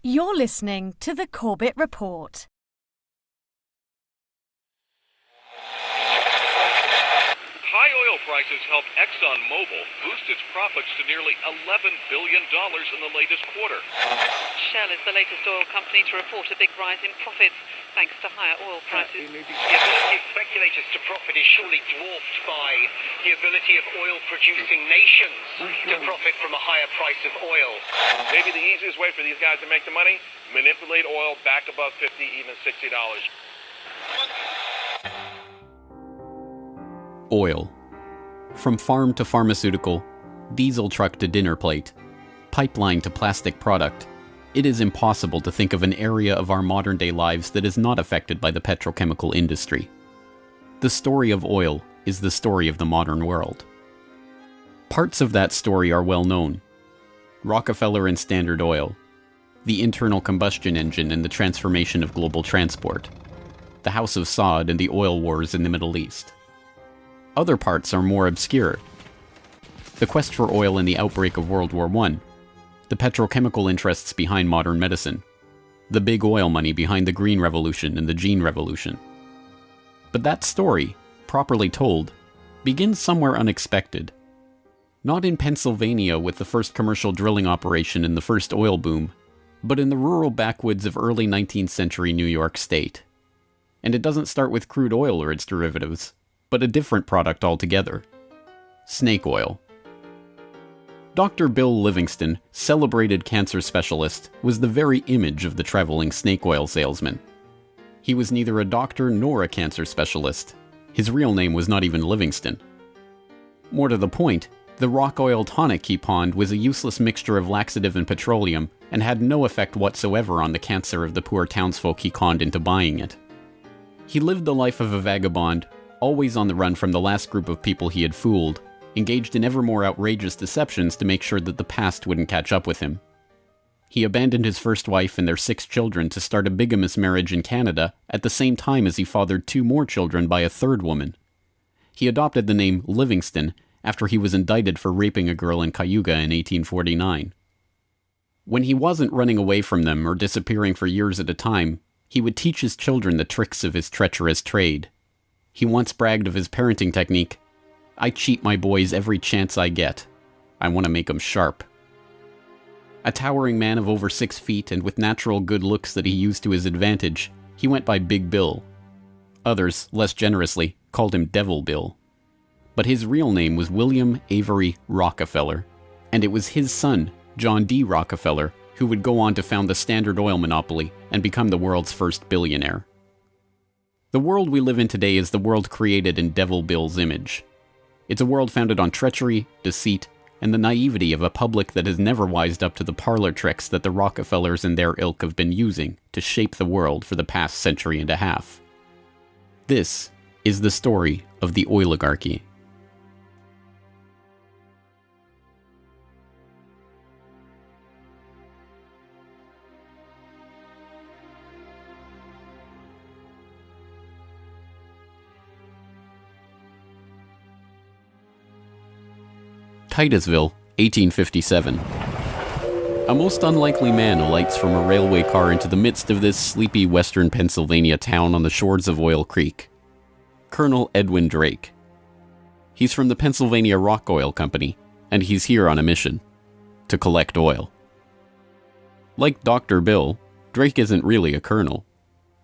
You're listening to the Corbett Report. High oil prices helped ExxonMobil boost its profits to nearly $11 billion in the latest quarter. Shell is the latest oil company to report a big rise in profits thanks to higher oil prices. The ability of speculators to profit is surely dwarfed by the ability of oil-producing nations to profit from a higher price of oil. Maybe the easiest way for these guys to make the money, manipulate oil back above $50, even $60. Oil. From farm to pharmaceutical, diesel truck to dinner plate, pipeline to plastic product, it is impossible to think of an area of our modern-day lives that is not affected by the petrochemical industry. The story of oil is the story of the modern world. Parts of that story are well known. Rockefeller and Standard Oil, the internal combustion engine and the transformation of global transport, the House of Saud and the oil wars in the Middle East. Other parts are more obscure. The quest for oil in the outbreak of World War I, the petrochemical interests behind modern medicine, the big oil money behind the Green Revolution and the Gene Revolution. But that story, properly told, begins somewhere unexpected. Not in Pennsylvania with the first commercial drilling operation in the first oil boom, but in the rural backwoods of early 19th century New York State. And it doesn't start with crude oil or its derivatives, but a different product altogether. Snake oil. Dr. Bill Livingston, celebrated cancer specialist, was the very image of the traveling snake oil salesman. He was neither a doctor nor a cancer specialist. His real name was not even Livingston. More to the point, the rock oil tonic he pawned was a useless mixture of laxative and petroleum and had no effect whatsoever on the cancer of the poor townsfolk he conned into buying it. He lived the life of a vagabond, always on the run from the last group of people he had fooled, engaged in ever more outrageous deceptions to make sure that the past wouldn't catch up with him. He abandoned his first wife and their 6 children to start a bigamous marriage in Canada at the same time as he fathered 2 more children by a 3rd woman. He adopted the name Livingston after he was indicted for raping a girl in Cayuga in 1849. When he wasn't running away from them or disappearing for years at a time, he would teach his children the tricks of his treacherous trade. He once bragged of his parenting technique. "I cheat my boys every chance I get. I want to make 'em sharp." A towering man of over 6 feet and with natural good looks that he used to his advantage, he went by Big Bill. Others, less generously, called him Devil Bill. But his real name was William Avery Rockefeller, and it was his son, John D. Rockefeller, who would go on to found the Standard Oil monopoly and become the world's first billionaire. The world we live in today is the world created in Devil Bill's image. It's a world founded on treachery, deceit, and the naivety of a public that has never wised up to the parlor tricks that the Rockefellers and their ilk have been using to shape the world for the past century and a half. This is the story of the oligarchy. Titusville, 1857. A most unlikely man alights from a railway car into the midst of this sleepy western Pennsylvania town on the shores of Oil Creek. Colonel Edwin Drake. He's from the Pennsylvania Rock Oil Company, and he's here on a mission to collect oil. Like Dr. Bill, Drake isn't really a colonel.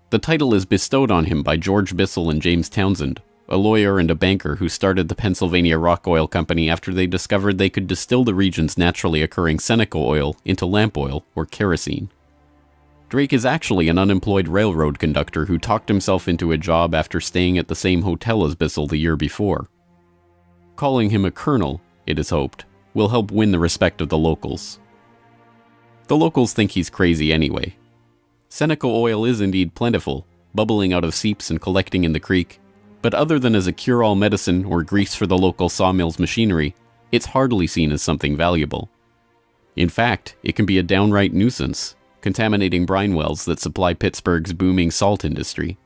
The title is bestowed on him by George Bissell and James Townsend, a lawyer and a banker who started the Pennsylvania Rock Oil Company after they discovered they could distill the region's naturally occurring Seneca oil into lamp oil or kerosene. Drake is actually an unemployed railroad conductor who talked himself into a job after staying at the same hotel as Bissell the year before. Calling him a colonel, it is hoped, will help win the respect of the locals. The locals think he's crazy anyway. Seneca oil is indeed plentiful, bubbling out of seeps and collecting in the creek, but other than as a cure-all medicine or grease for the local sawmill's machinery, it's hardly seen as something valuable. In fact, it can be a downright nuisance, contaminating brine wells that supply Pittsburgh's booming salt industry.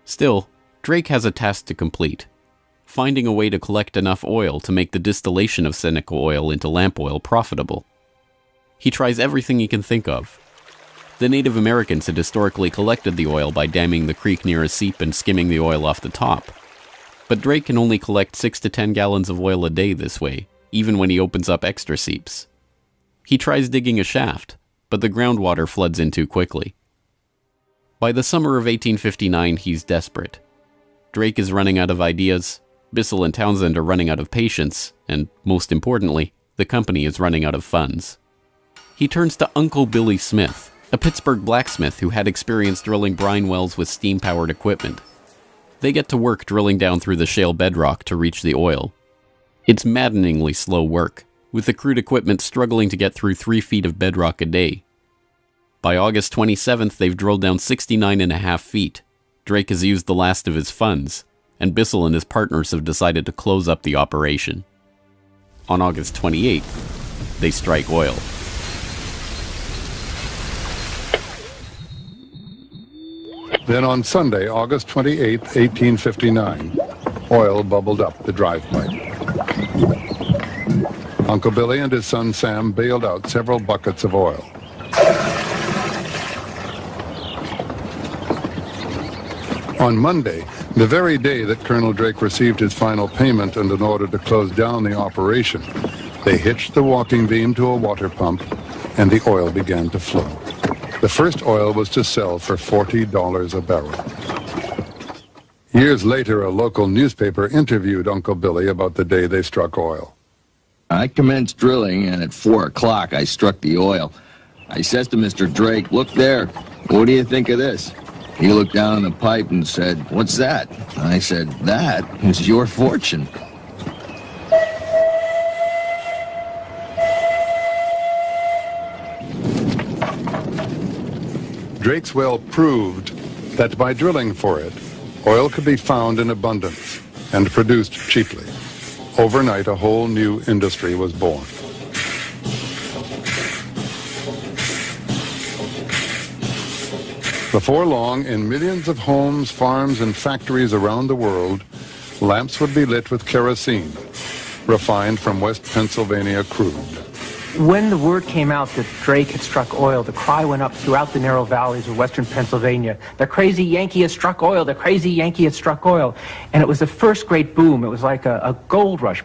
Still, Drake has a task to complete: finding a way to collect enough oil to make the distillation of Seneca oil into lamp oil profitable. He tries everything he can think of. The Native Americans had historically collected the oil by damming the creek near a seep and skimming the oil off the top. But Drake can only collect 6 to 10 gallons of oil a day this way, even when he opens up extra seeps. He tries digging a shaft, but the groundwater floods in too quickly. By the summer of 1859, he's desperate. Drake is running out of ideas, Bissell and Townsend are running out of patience, and, most importantly, the company is running out of funds. He turns to Uncle Billy Smith, a Pittsburgh blacksmith who had experience drilling brine wells with steam-powered equipment. They get to work drilling down through the shale bedrock to reach the oil. It's maddeningly slow work, with the crude equipment struggling to get through 3 feet of bedrock a day. By August 27th, they've drilled down 69.5 feet. Drake has used the last of his funds, and Bissell and his partners have decided to close up the operation. On August 28th, they strike oil. Then on Sunday, August 28, 1859, oil bubbled up the drive pipe. Uncle Billy and his son Sam bailed out several buckets of oil. On Monday, the very day that Colonel Drake received his final payment and in order to close down the operation, they hitched the walking beam to a water pump and the oil began to flow. The first oil was to sell for $40 a barrel. Years later, a local newspaper interviewed Uncle Billy about the day they struck oil. I commenced drilling, and at 4 o'clock I struck the oil. I says to Mr. Drake, "Look there, what do you think of this?" He looked down the pipe and said, "What's that?" I said, "That is your fortune." Drake's well proved that by drilling for it, oil could be found in abundance and produced cheaply. Overnight, a whole new industry was born. Before long, in millions of homes, farms, and factories around the world, lamps would be lit with kerosene, refined from West Pennsylvania crude. When the word came out that Drake had struck oil, the cry went up throughout the narrow valleys of western Pennsylvania. The crazy Yankee has struck oil, the crazy Yankee has struck oil. And it was the first great boom. It was like a gold rush.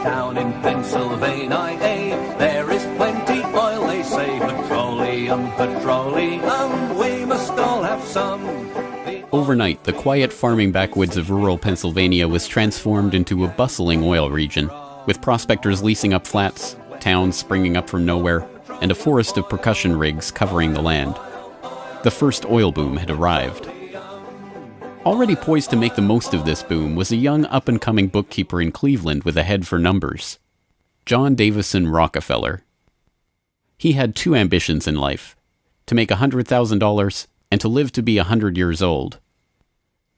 Down in Pennsylvania, there is plenty oil, they say. Petroleum, petroleum, we must all have some. Overnight, the quiet farming backwoods of rural Pennsylvania was transformed into a bustling oil region, with prospectors leasing up flats, towns springing up from nowhere, and a forest of percussion rigs covering the land. The first oil boom had arrived. Already poised to make the most of this boom was a young up-and-coming bookkeeper in Cleveland with a head for numbers, John Davison Rockefeller. He had 2 ambitions in life, to make $100,000 and to live to be 100 years old.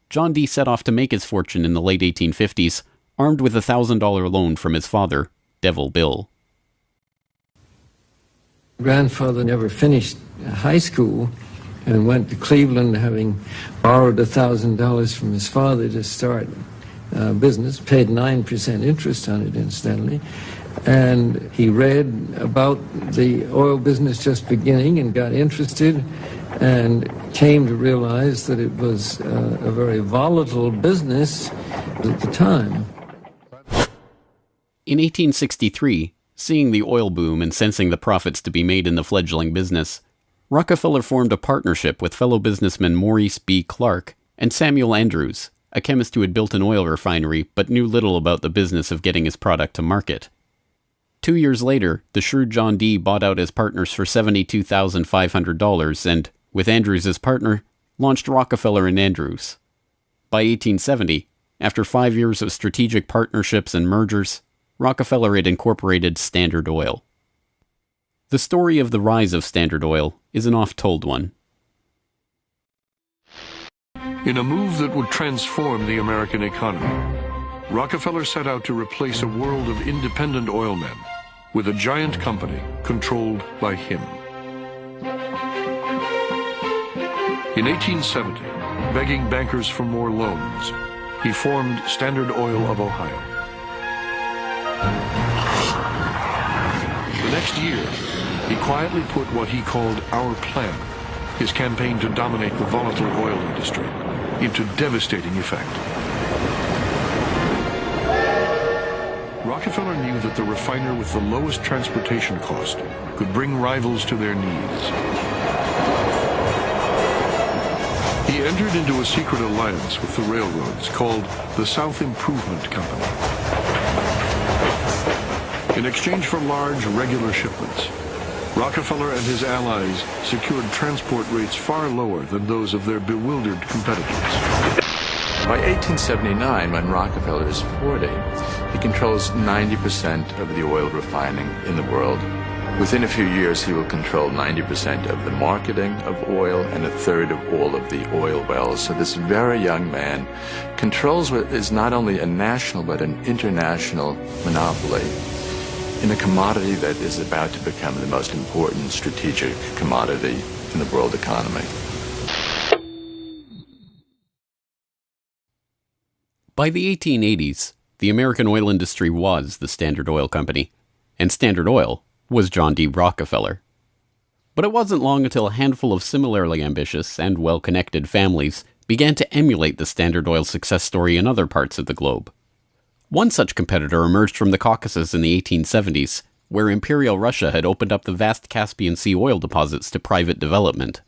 John D. set off to make his fortune in the late 1850s, armed with a $1,000 loan from his father, Devil Bill. Grandfather never finished high school and went to Cleveland, having borrowed $1,000 from his father to start business, paid 9% interest on it, incidentally. And he read about the oil business just beginning and got interested and came to realize that it was a very volatile business at the time. In 1863, seeing the oil boom and sensing the profits to be made in the fledgling business, Rockefeller formed a partnership with fellow businessmen Maurice B. Clark and Samuel Andrews, a chemist who had built an oil refinery but knew little about the business of getting his product to market. 2 years later, the shrewd John D. bought out his partners for $72,500 and, with Andrews as partner, launched Rockefeller and Andrews. By 1870, after 5 years of strategic partnerships and mergers, Rockefeller had incorporated Standard Oil. The story of the rise of Standard Oil is an oft-told one. In a move that would transform the American economy, Rockefeller set out to replace a world of independent oilmen with a giant company controlled by him. In 1870, begging bankers for more loans, he formed Standard Oil of Ohio. The next year, he quietly put what he called Our Plan, his campaign to dominate the volatile oil industry, into devastating effect. Rockefeller knew that the refiner with the lowest transportation cost could bring rivals to their knees. He entered into a secret alliance with the railroads called the South Improvement Company. In exchange for large, regular shipments, Rockefeller and his allies secured transport rates far lower than those of their bewildered competitors. By 1879, when Rockefeller is 40, he controls 90% of the oil refining in the world. Within a few years, he will control 90% of the marketing of oil and a third of all of the oil wells. So this very young man controls what is not only a national but an international monopoly in a commodity that is about to become the most important strategic commodity in the world economy. By the 1880s, the American oil industry was the Standard Oil Company, and Standard Oil was John D. Rockefeller. But it wasn't long until a handful of similarly ambitious and well-connected families began to emulate the Standard Oil success story in other parts of the globe. One such competitor emerged from the Caucasus in the 1870s, where Imperial Russia had opened up the vast Caspian Sea oil deposits to private development.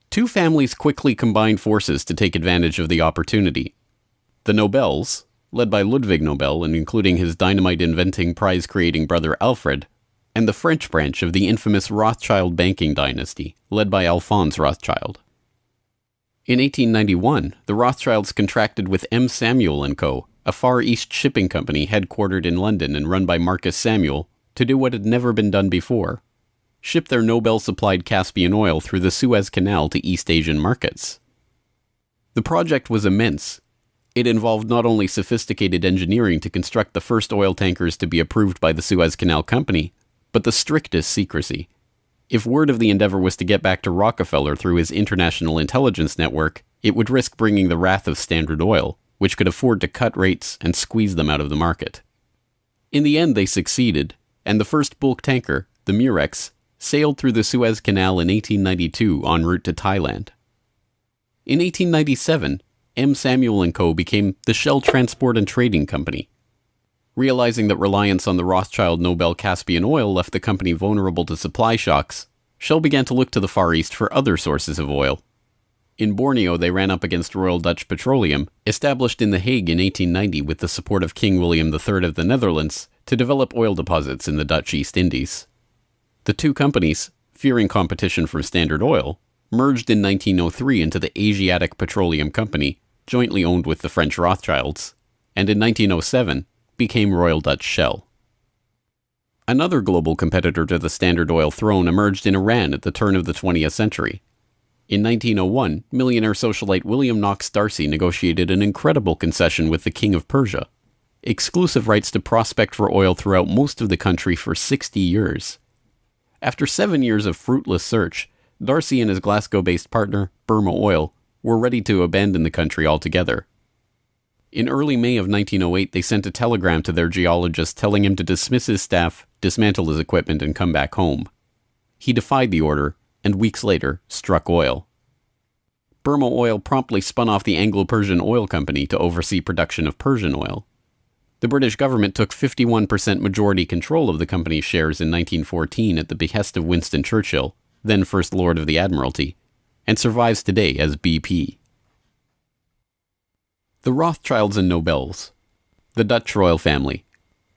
Two families quickly combined forces to take advantage of the opportunity. The Nobels, led by Ludwig Nobel and including his dynamite-inventing, prize-creating brother Alfred, and the French branch of the infamous Rothschild banking dynasty, led by Alphonse Rothschild. In 1891, the Rothschilds contracted with M. Samuel & Co., a Far East shipping company headquartered in London and run by Marcus Samuel, to do what had never been done before: ship their Nobel-supplied Caspian oil through the Suez Canal to East Asian markets. The project was immense. It involved not only sophisticated engineering to construct the first oil tankers to be approved by the Suez Canal Company, but the strictest secrecy. If word of the endeavor was to get back to Rockefeller through his international intelligence network, it would risk bringing the wrath of Standard Oil, which could afford to cut rates and squeeze them out of the market. In the end, they succeeded, and the first bulk tanker, the Murex, sailed through the Suez Canal in 1892 en route to Thailand. In 1897, M. Samuel & Co. became the Shell Transport and Trading Company. Realizing that reliance on the Rothschild Nobel Caspian oil left the company vulnerable to supply shocks, Shell began to look to the Far East for other sources of oil. In Borneo, they ran up against Royal Dutch Petroleum, established in The Hague in 1890 with the support of King William III of the Netherlands, to develop oil deposits in the Dutch East Indies. The two companies, fearing competition from Standard Oil, merged in 1903 into the Asiatic Petroleum Company, jointly owned with the French Rothschilds, and in 1907 became Royal Dutch Shell. Another global competitor to the Standard Oil throne emerged in Iran at the turn of the 20th century. In 1901, millionaire socialite William Knox D'Arcy negotiated an incredible concession with the King of Persia: exclusive rights to prospect for oil throughout most of the country for 60 years. After 7 years of fruitless search, D'Arcy and his Glasgow-based partner, Burma Oil, were ready to abandon the country altogether. In early May of 1908, they sent a telegram to their geologist telling him to dismiss his staff, dismantle his equipment, and come back home. He defied the order, and weeks later, struck oil. Burma Oil promptly spun off the Anglo-Persian Oil Company to oversee production of Persian oil. The British government took 51% majority control of the company's shares in 1914 at the behest of Winston Churchill, then First Lord of the Admiralty, and survives today as BP. The Rothschilds and Nobels, the Dutch royal family,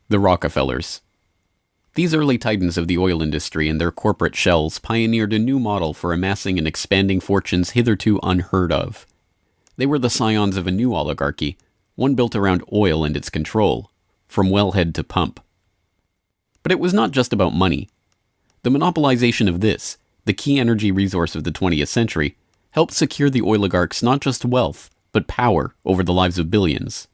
the Rockefellers. These early titans of the oil industry and their corporate shells pioneered a new model for amassing and expanding fortunes hitherto unheard of. They were the scions of a new oligarchy, one built around oil and its control, from wellhead to pump. But it was not just about money. The monopolization of this, the key energy resource of the 20th century, helped secure the oligarchs not just wealth, but power over the lives of billions.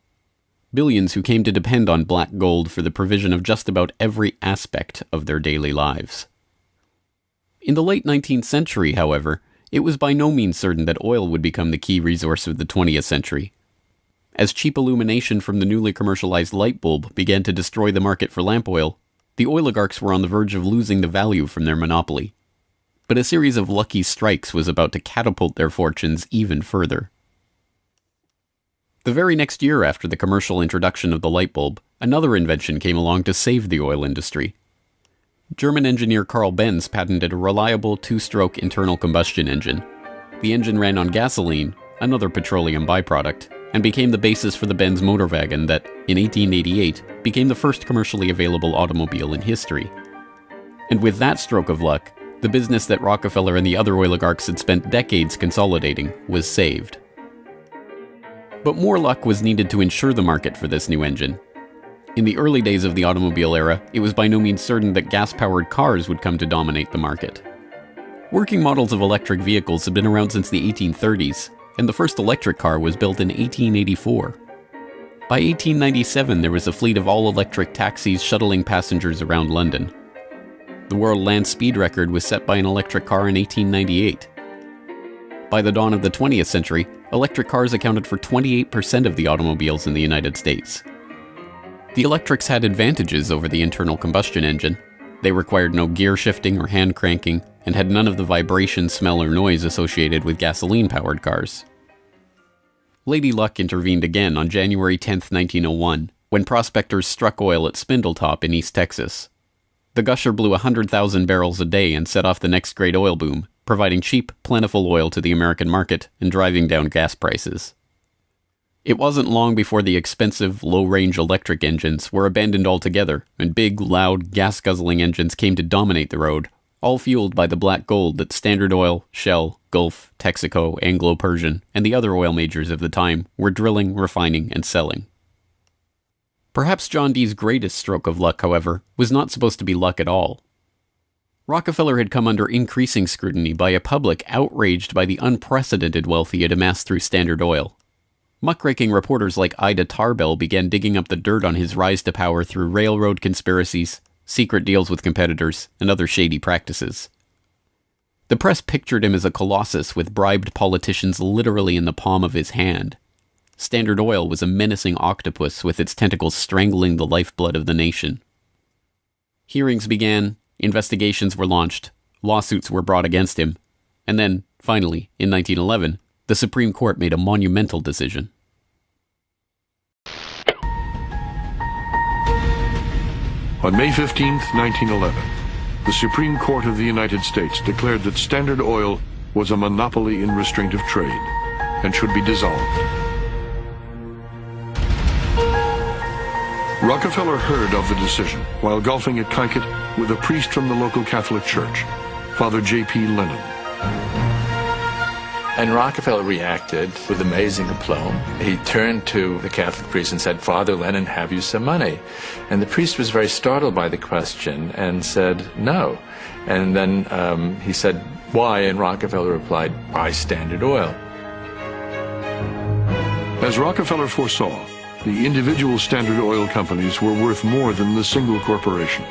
Billions who came to depend on black gold for the provision of just about every aspect of their daily lives. In the late 19th century, however, it was by no means certain that oil would become the key resource of the 20th century. As cheap illumination from the newly commercialized light bulb began to destroy the market for lamp oil, the oligarchs were on the verge of losing the value from their monopoly. But a series of lucky strikes was about to catapult their fortunes even further. The very next year after the commercial introduction of the light bulb, another invention came along to save the oil industry. German engineer Carl Benz patented a reliable two-stroke internal combustion engine. The engine ran on gasoline, another petroleum byproduct, and became the basis for the Benz motor wagon that, in 1888, became the first commercially available automobile in history. And with that stroke of luck, the business that Rockefeller and the other oligarchs had spent decades consolidating was saved. But more luck was needed to ensure the market for this new engine. In the early days of the automobile era, it was by no means certain that gas-powered cars would come to dominate the market. Working models of electric vehicles had been around since the 1830s, and the first electric car was built in 1884. By 1897, there was a fleet of all-electric taxis shuttling passengers around London. The world land speed record was set by an electric car in 1898. By the dawn of the 20th century, electric cars accounted for 28% of the automobiles in the United States. The electrics had advantages over the internal combustion engine. They required no gear shifting or hand cranking, and had none of the vibration, smell, or noise associated with gasoline-powered cars. Lady Luck intervened again on January 10, 1901, when prospectors struck oil at Spindletop in East Texas. The gusher blew 100,000 barrels a day and set off the next great oil boom, providing cheap, plentiful oil to the American market and driving down gas prices. It wasn't long before the expensive, low-range electric engines were abandoned altogether, and big, loud, gas-guzzling engines came to dominate the road, all fueled by the black gold that Standard Oil, Shell, Gulf, Texaco, Anglo-Persian, and the other oil majors of the time were drilling, refining, and selling. Perhaps John Dee's greatest stroke of luck, however, was not supposed to be luck at all. Rockefeller had come under increasing scrutiny by a public outraged by the unprecedented wealth he had amassed through Standard Oil. Muckraking reporters like Ida Tarbell began digging up the dirt on his rise to power through railroad conspiracies, secret deals with competitors, and other shady practices. The press pictured him as a colossus with bribed politicians literally in the palm of his hand. Standard Oil was a menacing octopus with its tentacles strangling the lifeblood of the nation. Hearings began, investigations were launched, lawsuits were brought against him, and then, finally, in 1911, the Supreme Court made a monumental decision. On May 15, 1911, the Supreme Court of the United States declared that Standard Oil was a monopoly in restraint of trade and should be dissolved. Rockefeller heard of the decision while golfing at Kykuit with a priest from the local Catholic Church, Father J.P. Lennon. And Rockefeller reacted with amazing aplomb. He turned to the Catholic priest and said, "Father Lennon, have you some money?" And the priest was very startled by the question and said, "No." And then he said, "Why?" And Rockefeller replied, "Buy Standard Oil." As Rockefeller foresaw, the individual Standard Oil companies were worth more than the single corporation.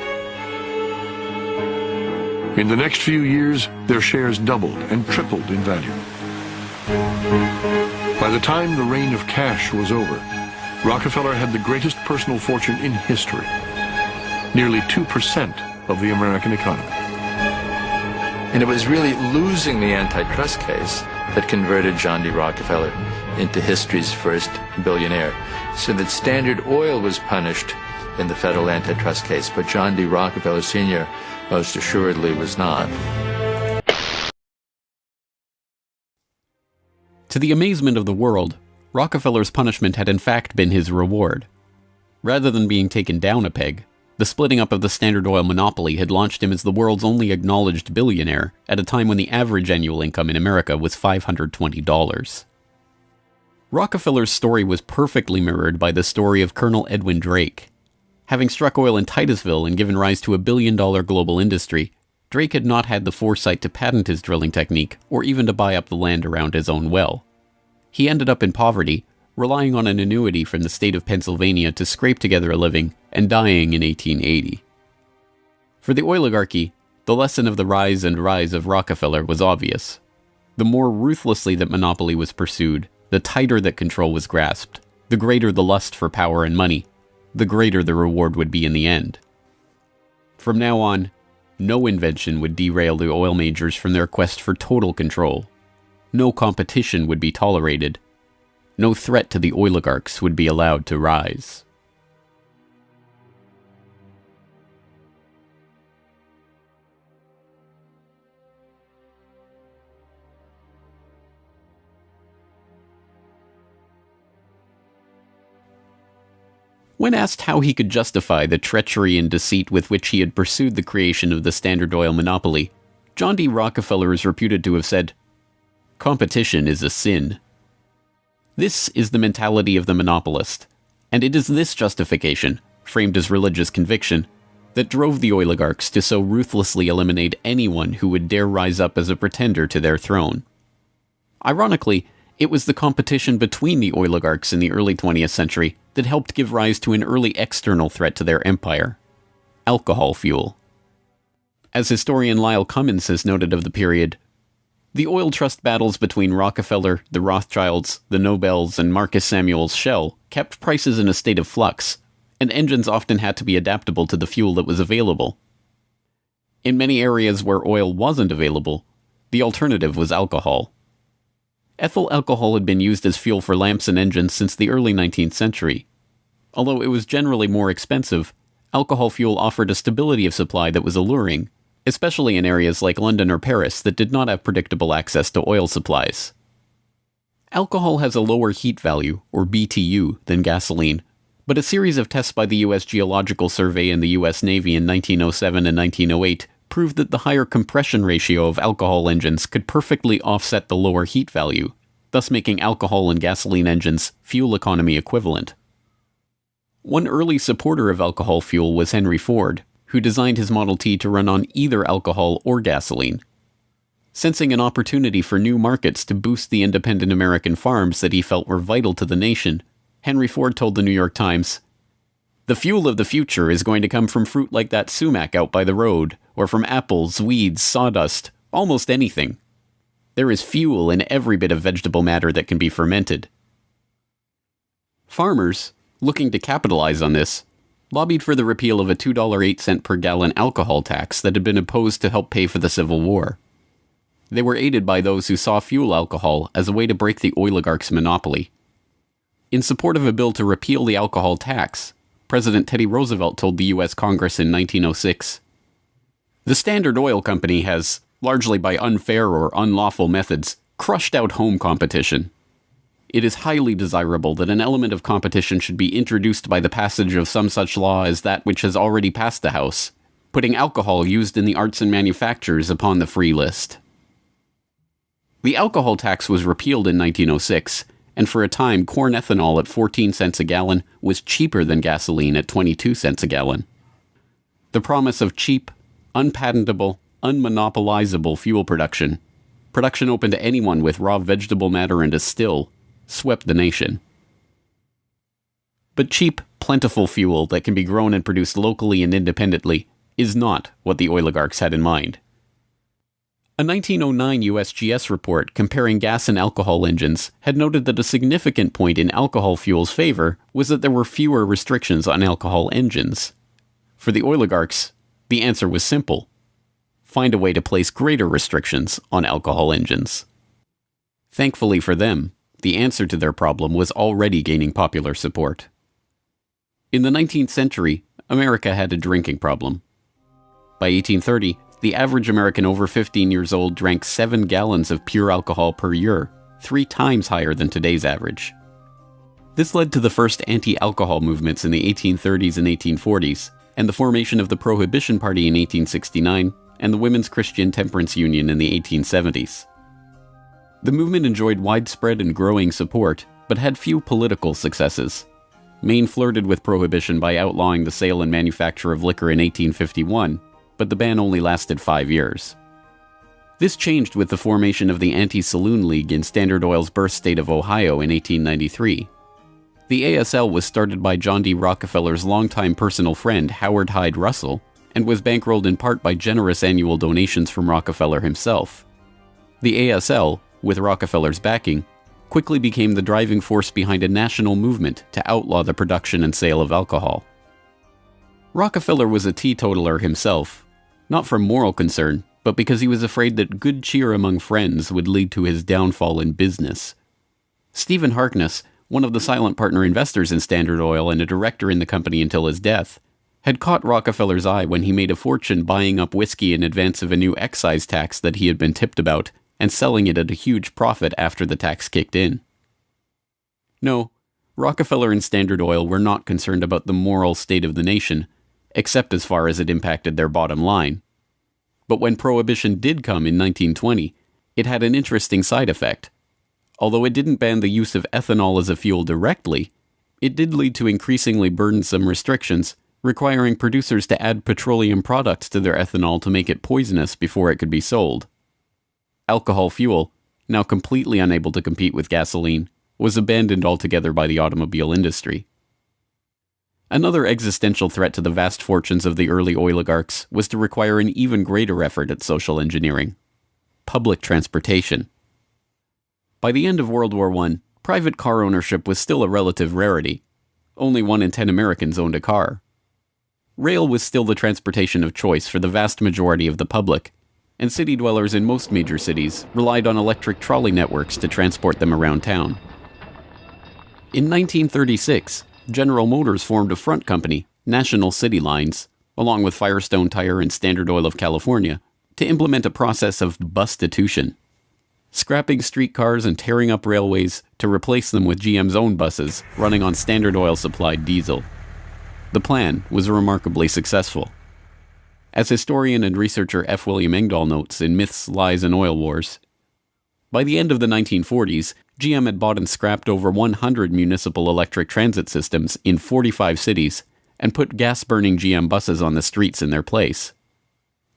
In the next few years, their shares doubled and tripled in value. By the time the reign of cash was over, Rockefeller had the greatest personal fortune in history, nearly 2% of the American economy. And it was really losing the antitrust case that converted John D. Rockefeller into history's first billionaire. So that Standard Oil was punished in the federal antitrust case, but John D. Rockefeller Sr. most assuredly was not. To the amazement of the world, Rockefeller's punishment had in fact been his reward. Rather than being taken down a peg, the splitting up of the Standard Oil monopoly had launched him as the world's only acknowledged billionaire at a time when the average annual income in America was $520. Rockefeller's story was perfectly mirrored by the story of Colonel Edwin Drake. Having struck oil in Titusville and given rise to a billion-dollar global industry, Drake had not had the foresight to patent his drilling technique or even to buy up the land around his own well. He ended up in poverty, relying on an annuity from the state of Pennsylvania to scrape together a living, and dying in 1880. For the oligarchy, the lesson of the rise of Rockefeller was obvious. The more ruthlessly that monopoly was pursued, the tighter that control was grasped, the the greater the lust for power and money, the greater the reward would be in the end. From now on, no invention would derail the oil majors from their quest for total control. No competition would be tolerated. No threat to the oligarchs would be allowed to rise. When asked how he could justify the treachery and deceit with which he had pursued the creation of the Standard Oil monopoly, John D. Rockefeller is reputed to have said, "Competition is a sin." This is the mentality of the monopolist, and it is this justification, framed as religious conviction, that drove the oligarchs to so ruthlessly eliminate anyone who would dare rise up as a pretender to their throne. Ironically, it was the competition between the oligarchs in the early 20th century that helped give rise to an early external threat to their empire: alcohol fuel. As historian Lyle Cummins has noted of the period, the oil trust battles between Rockefeller, the Rothschilds, the Nobels, and Marcus Samuel's Shell kept prices in a state of flux, and engines often had to be adaptable to the fuel that was available. In many areas where oil wasn't available, the alternative was alcohol. Ethyl alcohol had been used as fuel for lamps and engines since the early 19th century. Although it was generally more expensive, alcohol fuel offered a stability of supply that was alluring, especially in areas like London or Paris that did not have predictable access to oil supplies. Alcohol has a lower heat value, or BTU, than gasoline, but a series of tests by the U.S. Geological Survey and the U.S. Navy in 1907 and 1908 proved that the higher compression ratio of alcohol engines could perfectly offset the lower heat value, thus making alcohol and gasoline engines fuel economy equivalent. One early supporter of alcohol fuel was Henry Ford, who designed his Model T to run on either alcohol or gasoline. Sensing an opportunity for new markets to boost the independent American farms that he felt were vital to the nation, Henry Ford told the New York Times, "The fuel of the future is going to come from fruit like that sumac out by the road, or from apples, weeds, sawdust, almost anything. There is fuel in every bit of vegetable matter that can be fermented." Farmers, looking to capitalize on this, lobbied for the repeal of a $2.08 per gallon alcohol tax that had been imposed to help pay for the Civil War. They were aided by those who saw fuel alcohol as a way to break the oligarchs' monopoly. In support of a bill to repeal the alcohol tax, President Teddy Roosevelt told the U.S. Congress in 1906, "The Standard Oil Company has, largely by unfair or unlawful methods, crushed out home competition. It is highly desirable that an element of competition should be introduced by the passage of some such law as that which has already passed the House, putting alcohol used in the arts and manufactures upon the free list." The alcohol tax was repealed in 1906, and for a time corn ethanol at 14 cents a gallon was cheaper than gasoline at 22 cents a gallon. The promise of cheap, unpatentable, unmonopolizable fuel production open to anyone with raw vegetable matter and a still, swept the nation. But cheap, plentiful fuel that can be grown and produced locally and independently is not what the oligarchs had in mind. A 1909 USGS report comparing gas and alcohol engines had noted that a significant point in alcohol fuel's favor was that there were fewer restrictions on alcohol engines. For the oligarchs, the answer was simple: find a way to place greater restrictions on alcohol engines. Thankfully for them, the answer to their problem was already gaining popular support. In the 19th century, America had a drinking problem. By 1830, the average American over 15 years old drank 7 gallons of pure alcohol per year, 3 times higher than today's average. This led to the first anti-alcohol movements in the 1830s and 1840s, and the formation of the Prohibition Party in 1869, and the Women's Christian Temperance Union in the 1870s. The movement enjoyed widespread and growing support, but had few political successes. Maine flirted with prohibition by outlawing the sale and manufacture of liquor in 1851, but the ban only lasted 5 years. This changed with the formation of the Anti-Saloon League in Standard Oil's birth state of Ohio in 1893. The ASL was started by John D. Rockefeller's longtime personal friend Howard Hyde Russell, and was bankrolled in part by generous annual donations from Rockefeller himself. The ASL, with Rockefeller's backing, quickly became the driving force behind a national movement to outlaw the production and sale of alcohol. Rockefeller was a teetotaler himself, not from moral concern, but because he was afraid that good cheer among friends would lead to his downfall in business. Stephen Harkness, one of the silent partner investors in Standard Oil and a director in the company until his death, had caught Rockefeller's eye when he made a fortune buying up whiskey in advance of a new excise tax that he had been tipped about and selling it at a huge profit after the tax kicked in. No, Rockefeller and Standard Oil were not concerned about the moral state of the nation, except as far as it impacted their bottom line. But when Prohibition did come in 1920, it had an interesting side effect. Although it didn't ban the use of ethanol as a fuel directly, it did lead to increasingly burdensome restrictions, requiring producers to add petroleum products to their ethanol to make it poisonous before it could be sold. Alcohol fuel, now completely unable to compete with gasoline, was abandoned altogether by the automobile industry. Another existential threat to the vast fortunes of the early oligarchs was to require an even greater effort at social engineering: public transportation. By the end of World War I, private car ownership was still a relative rarity. Only 1 in 10 Americans owned a car. Rail was still the transportation of choice for the vast majority of the public, and city dwellers in most major cities relied on electric trolley networks to transport them around town. In 1936, General Motors formed a front company, National City Lines, along with Firestone Tire and Standard Oil of California, to implement a process of bustitution, scrapping streetcars and tearing up railways to replace them with GM's own buses running on Standard Oil-supplied diesel. The plan was remarkably successful. As historian and researcher F. William Engdahl notes in Myths, Lies, and Oil Wars, by the end of the 1940s, GM had bought and scrapped over 100 municipal electric transit systems in 45 cities and put gas-burning GM buses on the streets in their place.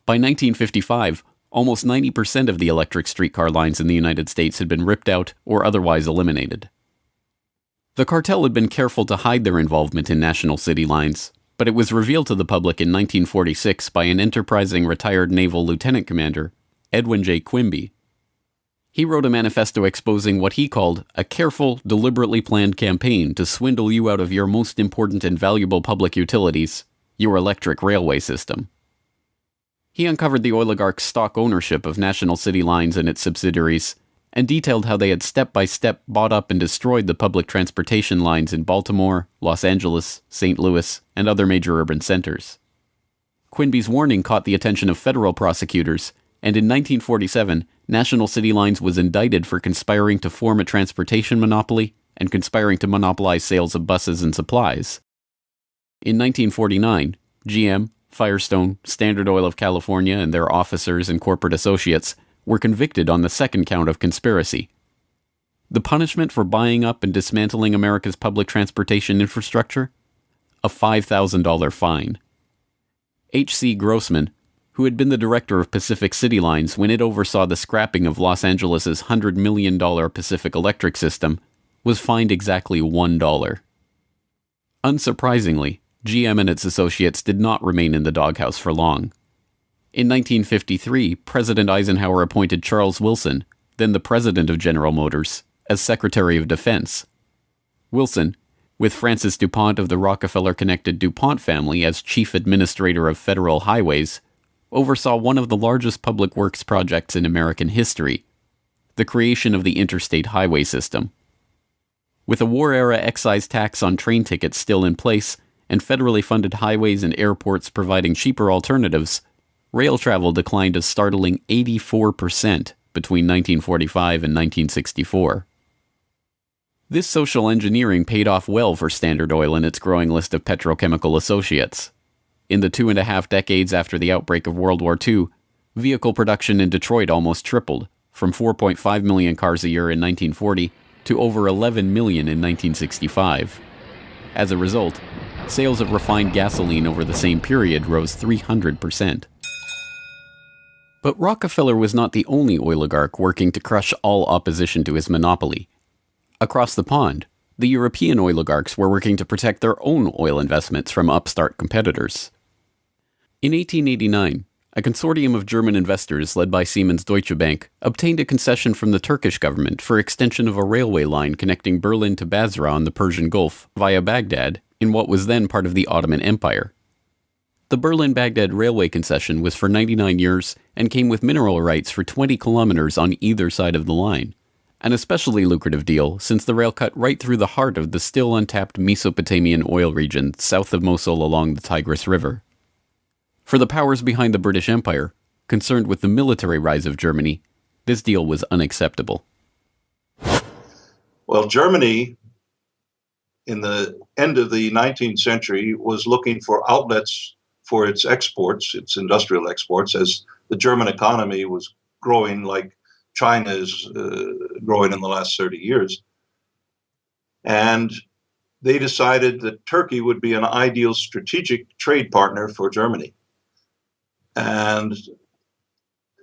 By 1955, almost 90% of the electric streetcar lines in the United States had been ripped out or otherwise eliminated. The cartel had been careful to hide their involvement in National City Lines, but it was revealed to the public in 1946 by an enterprising retired naval lieutenant commander, Edwin J. Quimby. He wrote a manifesto exposing what he called a careful, deliberately planned campaign to swindle you out of your most important and valuable public utilities, your electric railway system. He uncovered the oligarchs' stock ownership of National City Lines and its subsidiaries, and detailed how they had step-by-step bought up and destroyed the public transportation lines in Baltimore, Los Angeles, St. Louis, and other major urban centers. Quimby's warning caught the attention of federal prosecutors, and in 1947, National City Lines was indicted for conspiring to form a transportation monopoly and conspiring to monopolize sales of buses and supplies. In 1949, GM, Firestone, Standard Oil of California, and their officers and corporate associates were convicted on the second count of conspiracy. The punishment for buying up and dismantling America's public transportation infrastructure? A $5,000 fine. H.C. Grossman, who had been the director of Pacific City Lines when it oversaw the scrapping of Los Angeles' $100 million Pacific Electric system, was fined exactly $1. Unsurprisingly, GM and its associates did not remain in the doghouse for long. In 1953, President Eisenhower appointed Charles Wilson, then the president of General Motors, as Secretary of Defense. Wilson, with Francis DuPont of the Rockefeller-connected DuPont family as chief administrator of federal highways, oversaw one of the largest public works projects in American history, the creation of the interstate highway system. With a war-era excise tax on train tickets still in place, and federally funded highways and airports providing cheaper alternatives, rail travel declined a startling 84% between 1945 and 1964. This social engineering paid off well for Standard Oil and its growing list of petrochemical associates. In the 2.5 decades after the outbreak of World War II, vehicle production in Detroit almost tripled, from 4.5 million cars a year in 1940 to over 11 million in 1965. As a result, sales of refined gasoline over the same period rose 300%. But Rockefeller was not the only oligarch working to crush all opposition to his monopoly. Across the pond, the European oligarchs were working to protect their own oil investments from upstart competitors. In 1889, a consortium of German investors led by Siemens Deutsche Bank obtained a concession from the Turkish government for extension of a railway line connecting Berlin to Basra on the Persian Gulf via Baghdad in what was then part of the Ottoman Empire. The Berlin-Baghdad railway concession was for 99 years and came with mineral rights for 20 kilometers on either side of the line, an especially lucrative deal since the rail cut right through the heart of the still untapped Mesopotamian oil region south of Mosul along the Tigris River. For the powers behind the British Empire, concerned with the military rise of Germany, this deal was unacceptable. Well, Germany, in the end of the 19th century, was looking for outlets for its exports, its industrial exports, as the German economy was growing like China is growing in the last 30 years. And they decided that Turkey would be an ideal strategic trade partner for Germany. And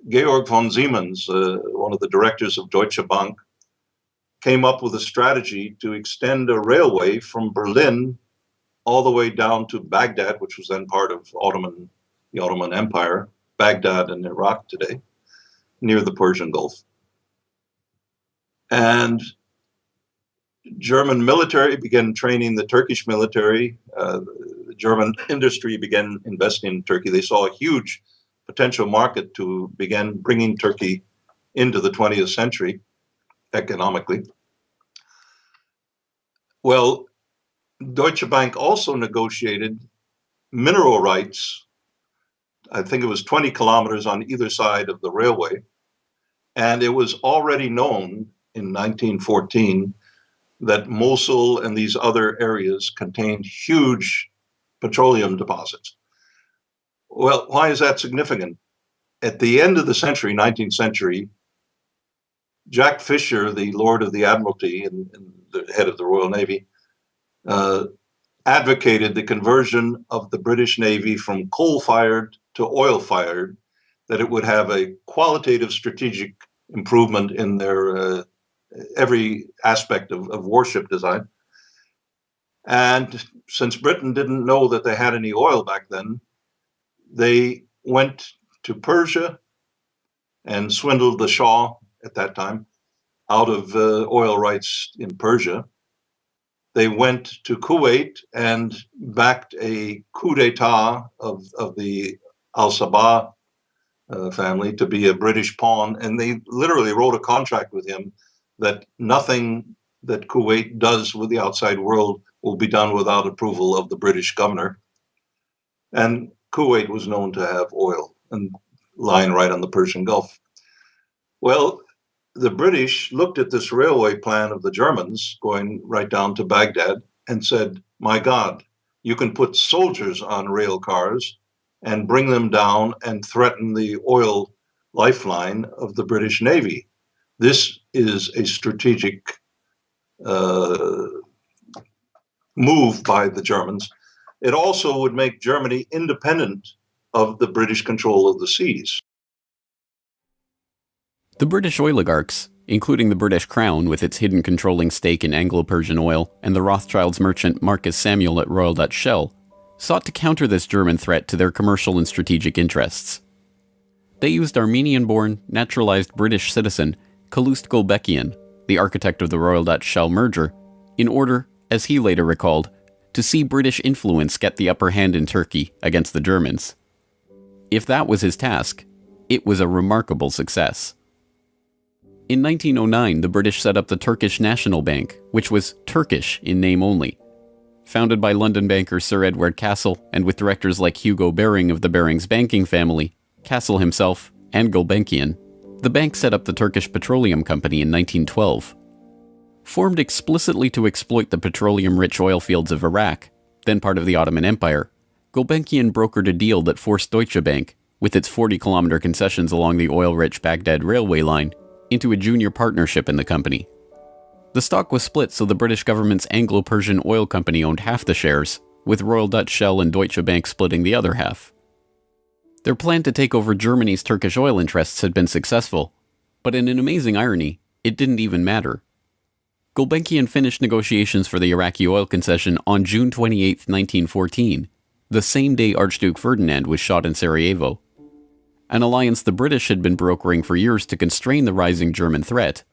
Georg von Siemens, one of the directors of Deutsche Bank, came up with a strategy to extend a railway from Berlin all the way down to Baghdad, which was then part of the Ottoman Empire, Baghdad in Iraq today, near the Persian Gulf. And German military began training the Turkish military. The German industry began investing in Turkey. They saw a huge potential market to begin bringing Turkey into the 20th century economically. Well, Deutsche Bank also negotiated mineral rights. I think it was 20 kilometers on either side of the railway. And it was already known in 1914 that Mosul and these other areas contained huge petroleum deposits. Well, why is that significant? At the end of the century, 19th century, Jack Fisher, the Lord of the Admiralty and the head of the Royal Navy, advocated the conversion of the British Navy from coal-fired to oil-fired, that it would have a qualitative strategic improvement in their every aspect of warship design. And since Britain didn't know that they had any oil back then, they went to Persia and swindled the Shah at that time out of oil rights in Persia. They went to Kuwait and backed a coup d'etat of the Al-Sabah family to be a British pawn. And they literally wrote a contract with him that nothing that Kuwait does with the outside world will be done without approval of the British governor. And Kuwait was known to have oil and lying right on the Persian Gulf. Well, the British looked at this railway plan of the Germans going right down to Baghdad and said, my God, you can put soldiers on rail cars and bring them down and threaten the oil lifeline of the British Navy. This is a strategic move by the Germans. It also would make Germany independent of the British control of the seas. The British oligarchs, including the British Crown with its hidden controlling stake in Anglo-Persian oil and the Rothschilds merchant Marcus Samuel at Royal Dutch Shell, sought to counter this German threat to their commercial and strategic interests. They used Armenian-born, naturalized British citizen Calouste Gulbenkian, the architect of the Royal Dutch Shell merger, in order, as he later recalled, to see British influence get the upper hand in Turkey against the Germans. If that was his task, it was a remarkable success. In 1909, the British set up the Turkish National Bank, which was Turkish in name only. Founded by London banker Sir Edward Castle and with directors like Hugo Baring of the Barings banking family, Castle himself, and Gulbenkian, the bank set up the Turkish Petroleum Company in 1912. Formed explicitly to exploit the petroleum-rich oil fields of Iraq, then part of the Ottoman Empire, Gulbenkian brokered a deal that forced Deutsche Bank, with its 40-kilometer concessions along the oil-rich Baghdad railway line, into a junior partnership in the company. The stock was split so the British government's Anglo-Persian Oil Company owned half the shares, with Royal Dutch Shell and Deutsche Bank splitting the other half. Their plan to take over Germany's Turkish oil interests had been successful, but in an amazing irony, it didn't even matter. Gulbenkian finished negotiations for the Iraqi oil concession on June 28, 1914, the same day Archduke Ferdinand was shot in Sarajevo. an alliance the British had been brokering for years to constrain the rising German threat,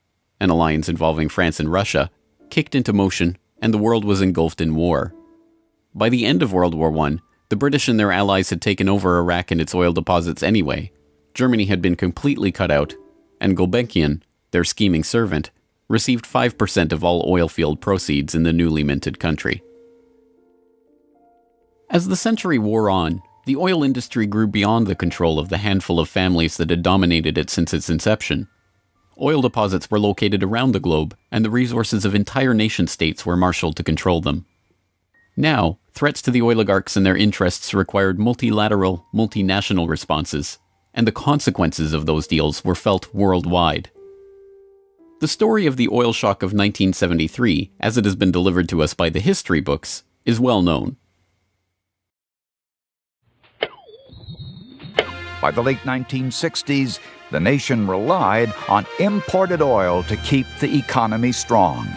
an alliance involving France and Russia, kicked into motion, and the world was engulfed in war. By the end of World War I, the British and their allies had taken over Iraq and its oil deposits anyway. Germany had been completely cut out, and Gulbenkian, their scheming servant, received 5% of all oil field proceeds in the newly minted country. As the century wore on, the oil industry grew beyond the control of the handful of families that had dominated it since its inception. Oil deposits were located around the globe, and the resources of entire nation-states were marshaled to control them. Now, threats to the oligarchs and their interests required multilateral, multinational responses, and the consequences of those deals were felt worldwide. The story of the oil shock of 1973, as it has been delivered to us by the history books, is well known. By the late 1960s, the nation relied on imported oil to keep the economy strong.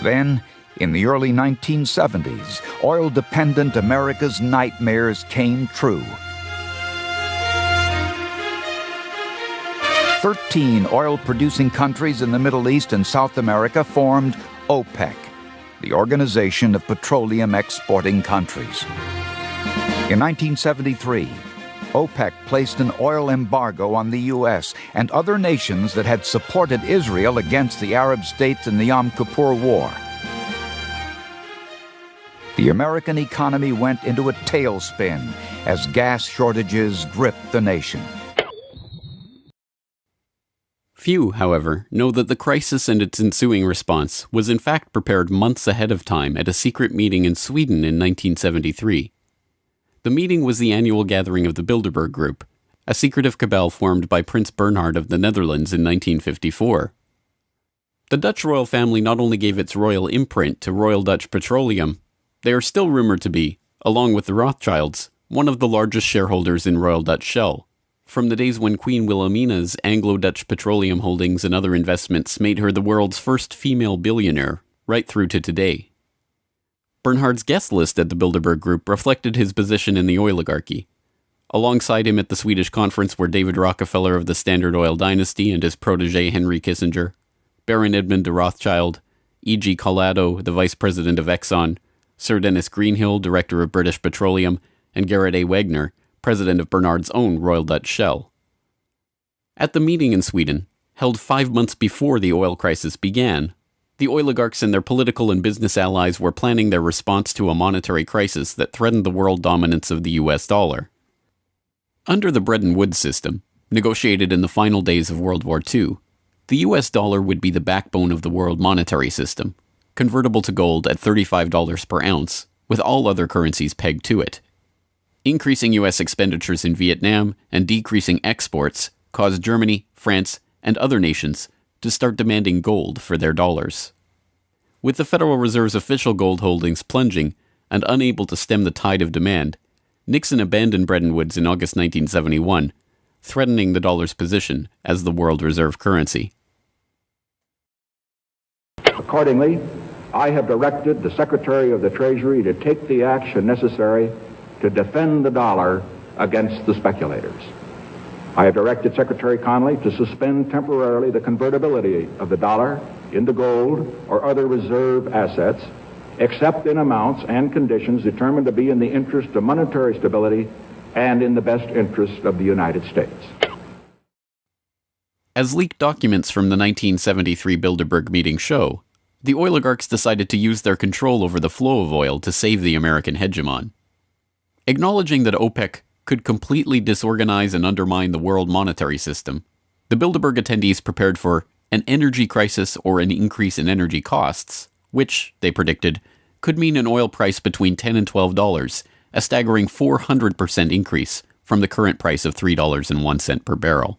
Then, in the early 1970s, oil-dependent America's nightmares came true. 13 oil-producing countries in the Middle East and South America formed OPEC, the Organization of Petroleum Exporting Countries. In 1973, OPEC placed an oil embargo on the U.S. and other nations that had supported Israel against the Arab states in the Yom Kippur War. The American economy went into a tailspin as gas shortages gripped the nation. Few, however, know that the crisis and its ensuing response was in fact prepared months ahead of time at a secret meeting in Sweden in 1973. The meeting was the annual gathering of the Bilderberg Group, a secretive cabal formed by Prince Bernhard of the Netherlands in 1954. The Dutch royal family not only gave its royal imprint to Royal Dutch Petroleum, they are still rumored to be, along with the Rothschilds, one of the largest shareholders in Royal Dutch Shell, from the days when Queen Wilhelmina's Anglo-Dutch petroleum holdings and other investments made her the world's first female billionaire, right through to today. Bernhard's guest list at the Bilderberg Group reflected his position in the oligarchy. Alongside him at the Swedish conference were David Rockefeller of the Standard Oil dynasty and his protege Henry Kissinger, Baron Edmund de Rothschild, E.G. Collado, the vice president of Exxon, Sir Dennis Greenhill, director of British Petroleum, and Gerrit A. Wagner, president of Bernhard's own Royal Dutch Shell. At the meeting in Sweden, held 5 months before the oil crisis began, the oligarchs and their political and business allies were planning their response to a monetary crisis that threatened the world dominance of the US dollar. Under the Bretton Woods system, negotiated in the final days of World War II, the US dollar would be the backbone of the world monetary system, convertible to gold at $35 per ounce, with all other currencies pegged to it. Increasing US expenditures in Vietnam and decreasing exports caused Germany, France, and other nations to start demanding gold for their dollars. With the Federal Reserve's official gold holdings plunging and unable to stem the tide of demand, Nixon abandoned Bretton Woods in August 1971, threatening the dollar's position as the world reserve currency. Accordingly, I have directed the Secretary of the Treasury to take the action necessary to defend the dollar against the speculators. I have directed Secretary Connally to suspend temporarily the convertibility of the dollar into gold or other reserve assets, except in amounts and conditions determined to be in the interest of monetary stability and in the best interest of the United States. As leaked documents from the 1973 Bilderberg meeting show, the oligarchs decided to use their control over the flow of oil to save the American hegemon. Acknowledging that OPEC could completely disorganize and undermine the world monetary system, the Bilderberg attendees prepared for an energy crisis or an increase in energy costs, which, they predicted, could mean an oil price between $10 and $12, a staggering 400% increase from the current price of $3.01 per barrel.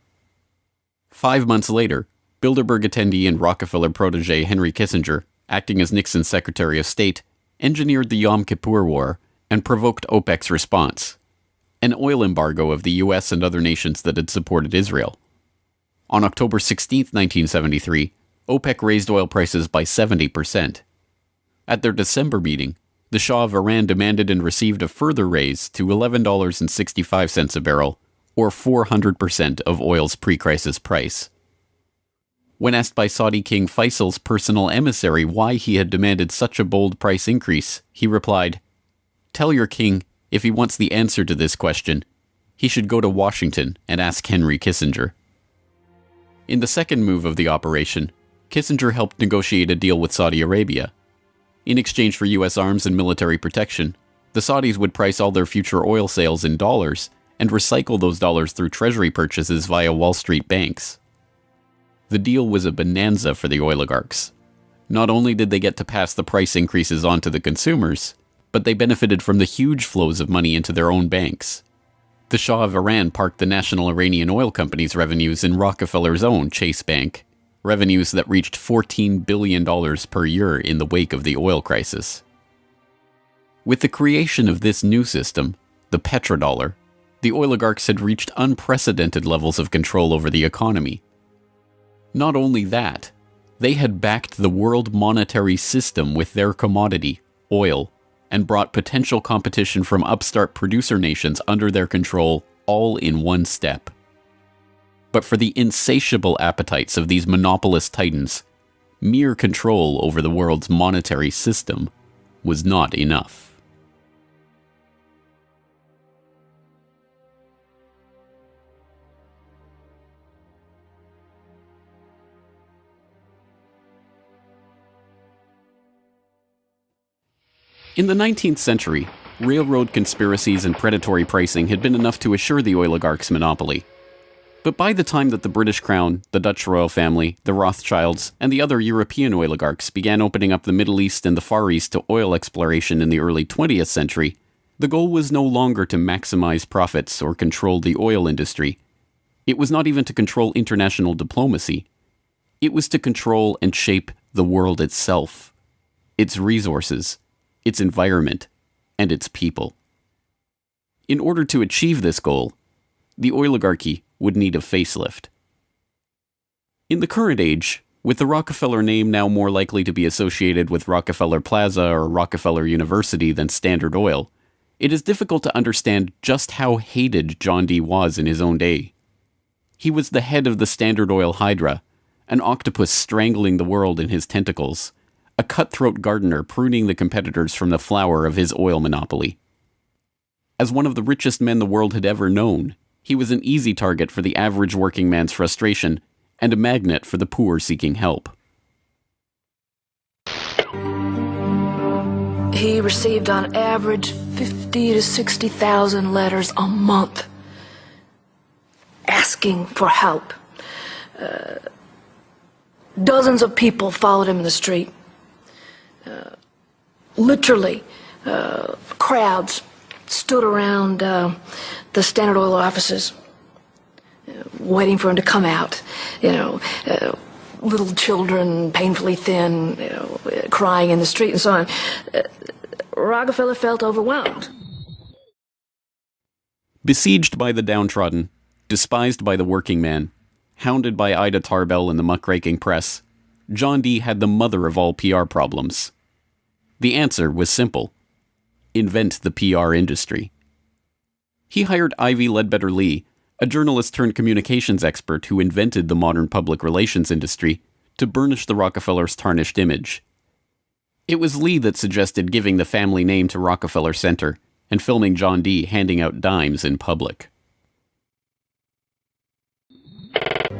5 months later, Bilderberg attendee and Rockefeller protege Henry Kissinger, acting as Nixon's Secretary of State, engineered the Yom Kippur War and provoked OPEC's response, an oil embargo of the US and other nations that had supported Israel. On October 16, 1973, OPEC raised oil prices by 70%. At their December meeting, the Shah of Iran demanded and received a further raise to $11.65 a barrel, or 400% of oil's pre-crisis price. When asked by Saudi King Faisal's personal emissary why he had demanded such a bold price increase, he replied, "Tell your king, if he wants the answer to this question, he should go to Washington and ask Henry Kissinger." In the second move of the operation, Kissinger helped negotiate a deal with Saudi Arabia. In exchange for U.S. arms and military protection, the Saudis would price all their future oil sales in dollars and recycle those dollars through treasury purchases via Wall Street banks. The deal was a bonanza for the oligarchs. Not only did they get to pass the price increases on to the consumers, but they benefited from the huge flows of money into their own banks. The Shah of Iran parked the National Iranian Oil Company's revenues in Rockefeller's own Chase Bank, revenues that reached $14 billion per year in the wake of the oil crisis. With the creation of this new system, the petrodollar, the oligarchs had reached unprecedented levels of control over the economy. Not only that, they had backed the world monetary system with their commodity, oil, and brought potential competition from upstart producer nations under their control all in one step. But for the insatiable appetites of these monopolist titans, mere control over the world's monetary system was not enough. In the 19th century, railroad conspiracies and predatory pricing had been enough to assure the oligarchs' monopoly. But by the time that the British Crown, the Dutch royal family, the Rothschilds, and the other European oligarchs began opening up the Middle East and the Far East to oil exploration in the early 20th century, the goal was no longer to maximize profits or control the oil industry. It was not even to control international diplomacy. It was to control and shape the world itself, its resources, its environment, and its people. In order to achieve this goal, the oligarchy would need a facelift. In the current age, with the Rockefeller name now more likely to be associated with Rockefeller Plaza or Rockefeller University than Standard Oil, it is difficult to understand just how hated John D. was in his own day. He was the head of the Standard Oil Hydra, an octopus strangling the world in his tentacles, a cutthroat gardener pruning the competitors from the flower of his oil monopoly. As one of the richest men the world had ever known, he was an easy target for the average working man's frustration and a magnet for the poor seeking help. He received on average 50 to 60,000 letters a month asking for help. Dozens of people followed him in the street. Literally, crowds stood around the Standard Oil offices, waiting for him to come out. Little children, painfully thin, crying in the street and so on. Rockefeller felt overwhelmed. Besieged by the downtrodden, despised by the working man, hounded by Ida Tarbell and the muckraking press, John D. had the mother of all PR problems. The answer was simple: invent the PR industry. He hired Ivy Ledbetter Lee, a journalist turned communications expert who invented the modern public relations industry, to burnish the Rockefellers' tarnished image. It was Lee that suggested giving the family name to Rockefeller Center and filming John D. handing out dimes in public.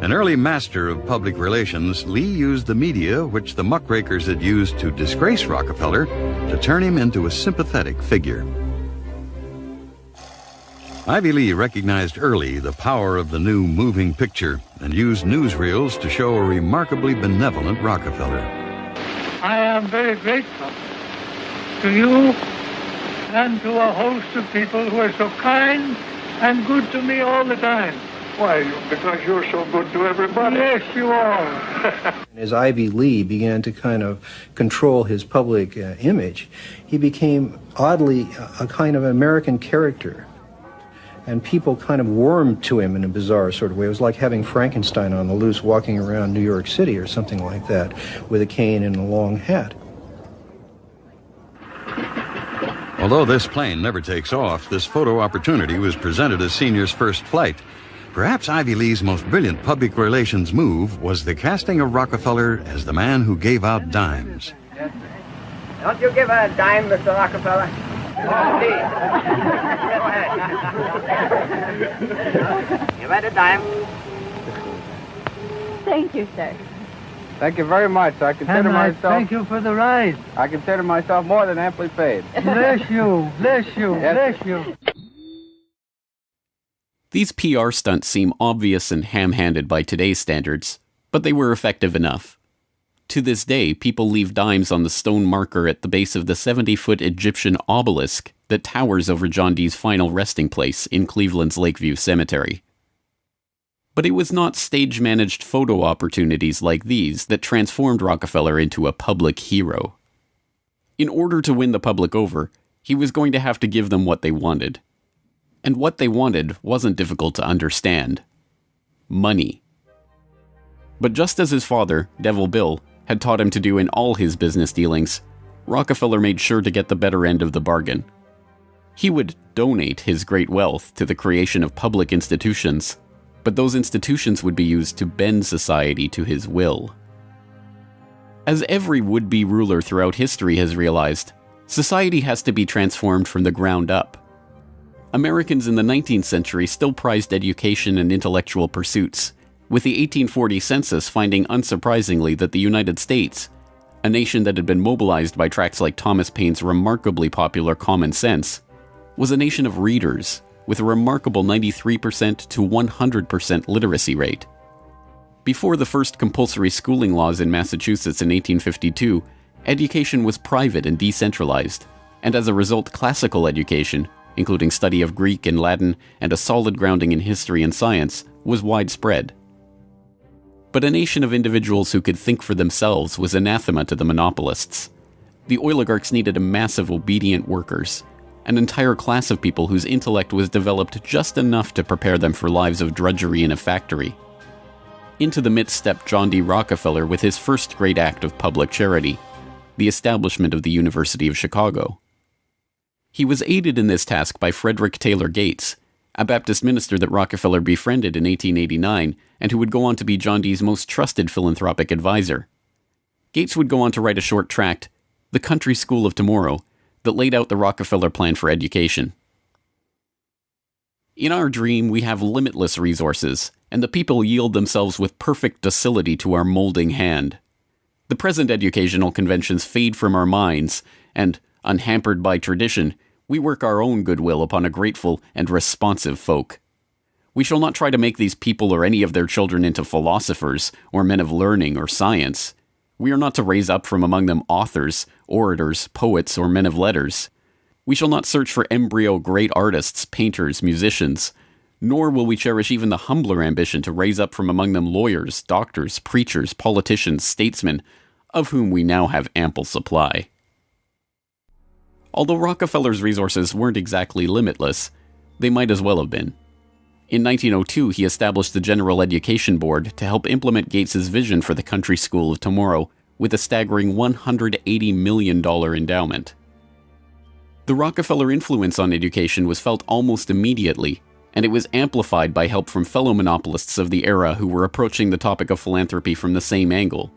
An early master of public relations, Lee used the media which the muckrakers had used to disgrace Rockefeller to turn him into a sympathetic figure. Ivy Lee recognized early the power of the new moving picture and used newsreels to show a remarkably benevolent Rockefeller. I am very grateful to you and to a host of people who are so kind and good to me all the time. Why? Because you're so good to everybody. Yes, you are. As Ivy Lee began to kind of control his public image, he became oddly a kind of American character. And people kind of warmed to him in a bizarre sort of way. It was like having Frankenstein on the loose walking around New York City or something like that, with a cane and a long hat. Although this plane never takes off, this photo opportunity was presented as Senior's first flight. Perhaps Ivy Lee's most brilliant public relations move was the casting of Rockefeller as the man who gave out dimes. Don't you give her a dime, Mr. Rockefeller? Oh, please. Go ahead. Give her a dime. Thank you, sir. Thank you very much. I consider And myself... thank you for the ride. I consider myself more than amply paid. Bless you, bless you, Yes. bless you. These PR stunts seem obvious and ham-handed by today's standards, but they were effective enough. To this day, people leave dimes on the stone marker at the base of the 70-foot Egyptian obelisk that towers over John Dee's final resting place in Cleveland's Lakeview Cemetery. But it was not stage-managed photo opportunities like these that transformed Rockefeller into a public hero. In order to win the public over, he was going to have to give them what they wanted. And what they wanted wasn't difficult to understand. Money. But just as his father, Devil Bill, had taught him to do in all his business dealings, Rockefeller made sure to get the better end of the bargain. He would donate his great wealth to the creation of public institutions, but those institutions would be used to bend society to his will. As every would-be ruler throughout history has realized, society has to be transformed from the ground up. Americans in the 19th century still prized education and intellectual pursuits, with the 1840 census finding unsurprisingly that the United States, a nation that had been mobilized by tracts like Thomas Paine's remarkably popular Common Sense, was a nation of readers, with a remarkable 93% to 100% literacy rate. Before the first compulsory schooling laws in Massachusetts in 1852, education was private and decentralized, and as a result classical education, including study of Greek and Latin and a solid grounding in history and science, was widespread. But a nation of individuals who could think for themselves was anathema to the monopolists. The oligarchs needed a mass of obedient workers, an entire class of people whose intellect was developed just enough to prepare them for lives of drudgery in a factory. Into the midst stepped John D. Rockefeller with his first great act of public charity, the establishment of the University of Chicago. He was aided in this task by Frederick Taylor Gates, a Baptist minister that Rockefeller befriended in 1889 and who would go on to be John Dee's most trusted philanthropic advisor. Gates would go on to write a short tract, The Country School of Tomorrow, that laid out the Rockefeller plan for education. In our dream, we have limitless resources, and the people yield themselves with perfect docility to our molding hand. The present educational conventions fade from our minds, and, unhampered by tradition, we work our own goodwill upon a grateful and responsive folk. We shall not try to make these people or any of their children into philosophers, or men of learning or science. We are not to raise up from among them authors, orators, poets, or men of letters. We shall not search for embryo great artists, painters, musicians, nor will we cherish even the humbler ambition to raise up from among them lawyers, doctors, preachers, politicians, statesmen, of whom we now have ample supply. Although Rockefeller's resources weren't exactly limitless, they might as well have been. In 1902, he established the General Education Board to help implement Gates's vision for the Country School of Tomorrow with a staggering $180 million endowment. The Rockefeller influence on education was felt almost immediately, and it was amplified by help from fellow monopolists of the era who were approaching the topic of philanthropy from the same angle.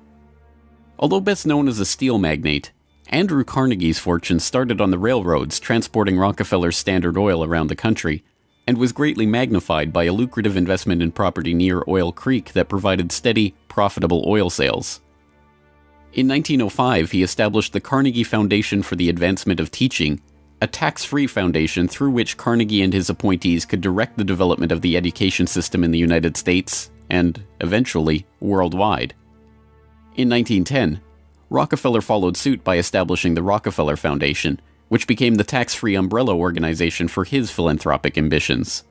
Although best known as a steel magnate, Andrew Carnegie's fortune started on the railroads transporting Rockefeller's Standard Oil around the country, and was greatly magnified by a lucrative investment in property near Oil Creek that provided steady, profitable oil sales. In 1905, he established the Carnegie Foundation for the Advancement of Teaching, a tax-free foundation through which Carnegie and his appointees could direct the development of the education system in the United States, and, eventually, worldwide. In 1910, Rockefeller followed suit by establishing the Rockefeller Foundation, which became the tax-free umbrella organization for his philanthropic ambitions.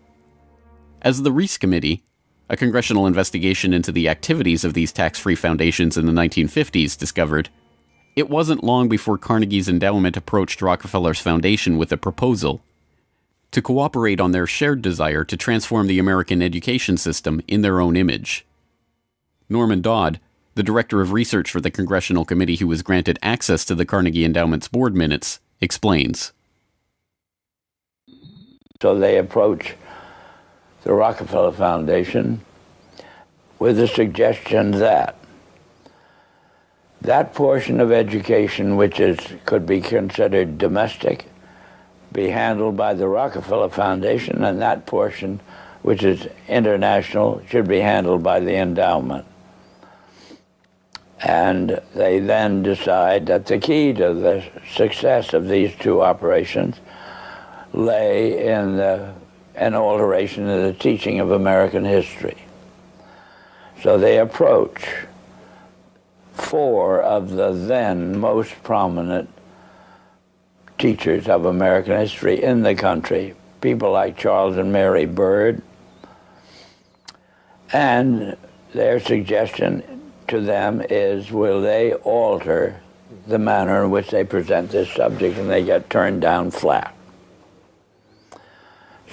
As the Reese Committee, a congressional investigation into the activities of these tax-free foundations in the 1950s, discovered, it wasn't long before Carnegie's endowment approached Rockefeller's foundation with a proposal to cooperate on their shared desire to transform the American education system in their own image. Norman Dodd, the director of research for the congressional committee who was granted access to the Carnegie Endowment's board minutes, explains. So they approach the Rockefeller Foundation with the suggestion that that portion of education which could be considered domestic be handled by the Rockefeller Foundation, and that portion which is international should be handled by the endowment. And they then decide that the key to the success of these two operations lay in an alteration of the teaching of American history. So they approach 4 of the then most prominent teachers of American history in the country, people like Charles and Mary Bird, and their suggestion to them is, will they alter the manner in which they present this subject, and they get turned down flat.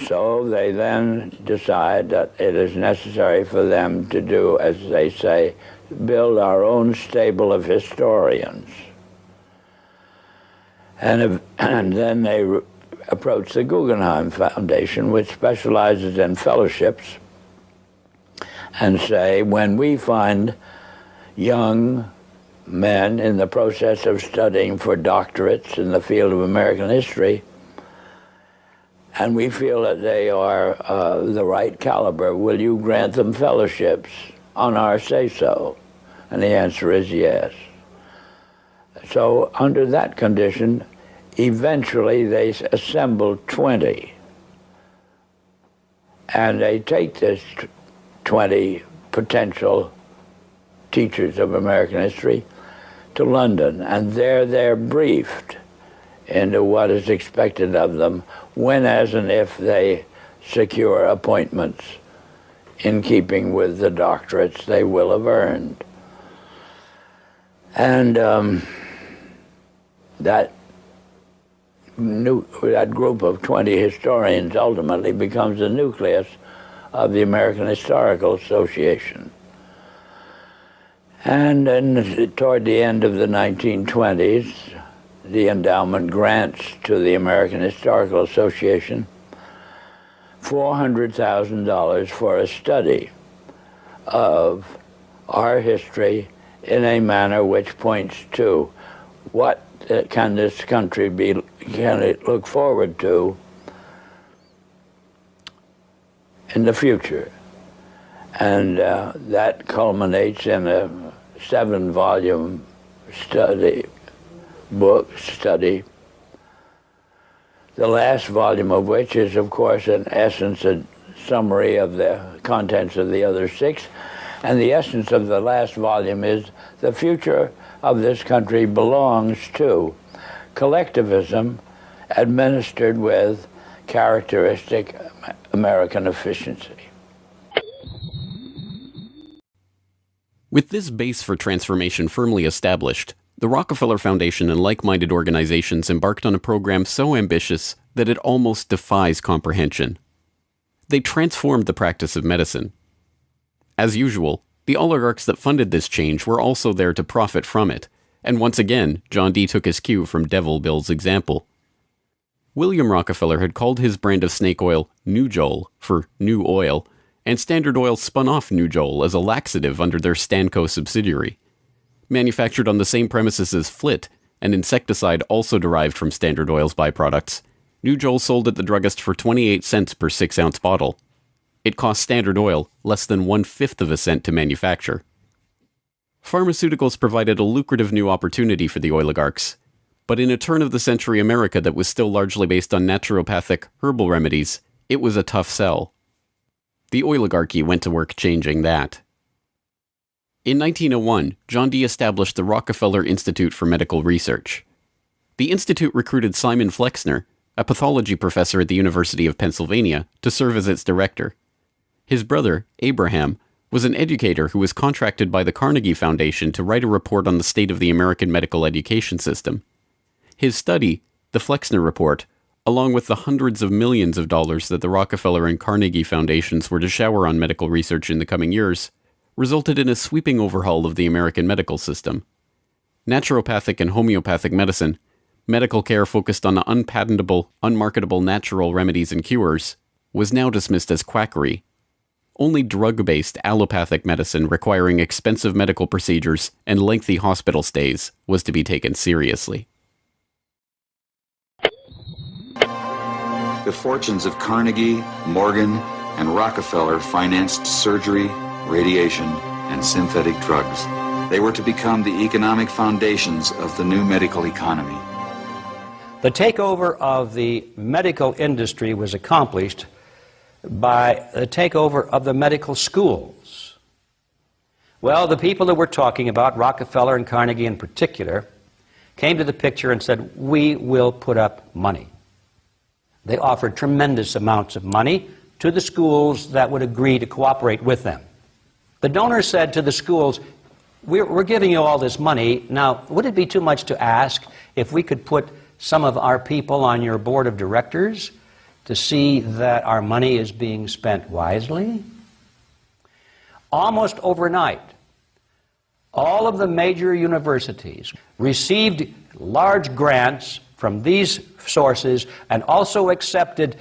So they then decide that it is necessary for them to do, as they say, build our own stable of historians. And then they approach the Guggenheim Foundation, which specializes in fellowships, and say, when we find young men in the process of studying for doctorates in the field of American history, and we feel that they are the right caliber, will you grant them fellowships on our say-so? And the answer is yes. So under that condition, eventually they assemble 20. And they take this 20 potential teachers of American history to London, and there they're briefed into what is expected of them when, as and if they secure appointments in keeping with the doctorates they will have earned. And that group of 20 historians ultimately becomes the nucleus of the American Historical Association. And then toward the end of the 1920s, the endowment grants to the American Historical Association $400,000 for a study of our history in a manner which points to what can this country can it look forward to in the future. And that culminates in a 7-volume study, the last volume of which is, of course, in essence a summary of the contents of the other 6. And the essence of the last volume is the future of this country belongs to collectivism administered with characteristic American efficiency. With this base for transformation firmly established, the Rockefeller Foundation and like-minded organizations embarked on a program so ambitious that it almost defies comprehension. They transformed the practice of medicine. As usual, the oligarchs that funded this change were also there to profit from it, and once again, John D. took his cue from Devil Bill's example. William Rockefeller had called his brand of snake oil Nujol for new oil, and Standard Oil spun off Nujol as a laxative under their Stanco subsidiary. Manufactured on the same premises as Flit, an insecticide also derived from Standard Oil's byproducts, Nujol sold at the druggist for 28 cents per 6-ounce bottle. It cost Standard Oil less than 1/5 of a cent to manufacture. Pharmaceuticals provided a lucrative new opportunity for the oligarchs, but in a turn-of-the-century America that was still largely based on naturopathic, herbal remedies, it was a tough sell. The oligarchy went to work changing that. In 1901, John D. established the Rockefeller Institute for Medical Research. The institute recruited Simon Flexner, a pathology professor at the University of Pennsylvania, to serve as its director. His brother, Abraham, was an educator who was contracted by the Carnegie Foundation to write a report on the state of the American medical education system. His study, the Flexner Report, along with the hundreds of millions of dollars that the Rockefeller and Carnegie Foundations were to shower on medical research in the coming years, resulted in a sweeping overhaul of the American medical system. Naturopathic and homeopathic medicine, medical care focused on unpatentable, unmarketable natural remedies and cures, was now dismissed as quackery. Only drug-based allopathic medicine requiring expensive medical procedures and lengthy hospital stays was to be taken seriously. The fortunes of Carnegie, Morgan, and Rockefeller financed surgery, radiation, and synthetic drugs. They were to become the economic foundations of the new medical economy. The takeover of the medical industry was accomplished by the takeover of the medical schools. Well, the people that we're talking about, Rockefeller and Carnegie in particular, came to the picture and said, we will put up money. They offered tremendous amounts of money to the schools that would agree to cooperate with them. The donors said to the schools, we're giving you all this money. Now, would it be too much to ask if we could put some of our people on your board of directors to see that our money is being spent wisely? Almost overnight, all of the major universities received large grants from these sources and also accepted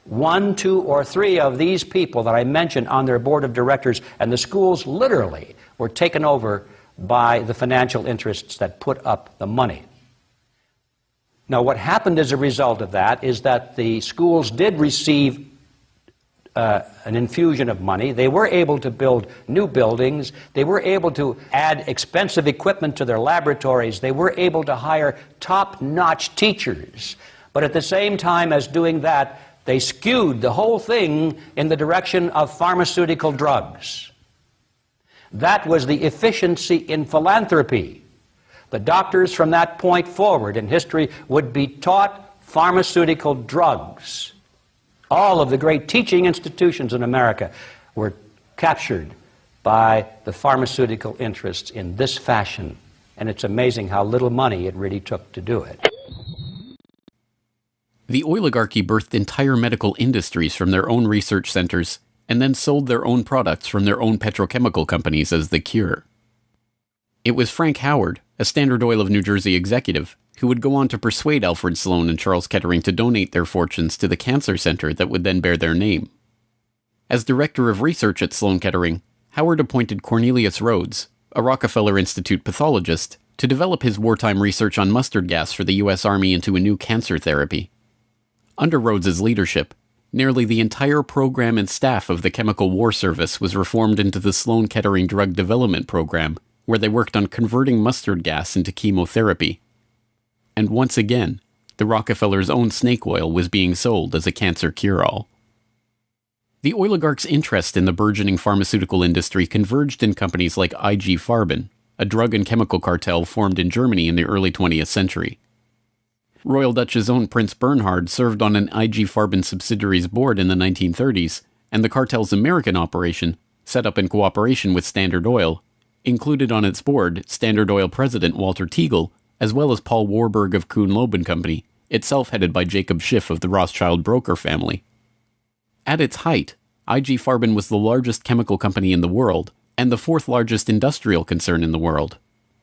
1, 2, or 3 of these people that I mentioned on their board of directors, and the schools literally were taken over by the financial interests that put up the money. Now, what happened as a result of that is that the schools did receive an infusion of money. They were able to build new buildings. They were able to add expensive equipment to their laboratories. They were able to hire top-notch teachers. But at the same time as doing that, they skewed the whole thing in the direction of pharmaceutical drugs. That was the efficiency in philanthropy. The doctors from that point forward in history would be taught pharmaceutical drugs. All of the great teaching institutions in America were captured by the pharmaceutical interests in this fashion. And it's amazing how little money it really took to do it. The oligarchy birthed entire medical industries from their own research centers and then sold their own products from their own petrochemical companies as the cure. It was Frank Howard, a Standard Oil of New Jersey executive, who would go on to persuade Alfred Sloan and Charles Kettering to donate their fortunes to the cancer center that would then bear their name. As director of research at Sloan Kettering, Howard appointed Cornelius Rhodes, a Rockefeller Institute pathologist, to develop his wartime research on mustard gas for the U.S. Army into a new cancer therapy. Under Rhodes's leadership, nearly the entire program and staff of the Chemical War Service was reformed into the Sloan Kettering Drug Development Program, where they worked on converting mustard gas into chemotherapy. And once again, the Rockefellers' own snake oil was being sold as a cancer cure-all. The oligarchs' interest in the burgeoning pharmaceutical industry converged in companies like IG Farben, a drug and chemical cartel formed in Germany in the early 20th century. Royal Dutch's own Prince Bernhard served on an IG Farben subsidiary's board in the 1930s, and the cartel's American operation, set up in cooperation with Standard Oil, included on its board Standard Oil president Walter Teagle, as well as Paul Warburg of Kuhn-Loeb and Company, itself headed by Jacob Schiff of the Rothschild broker family. At its height, IG Farben was the largest chemical company in the world, and the 4th largest industrial concern in the world,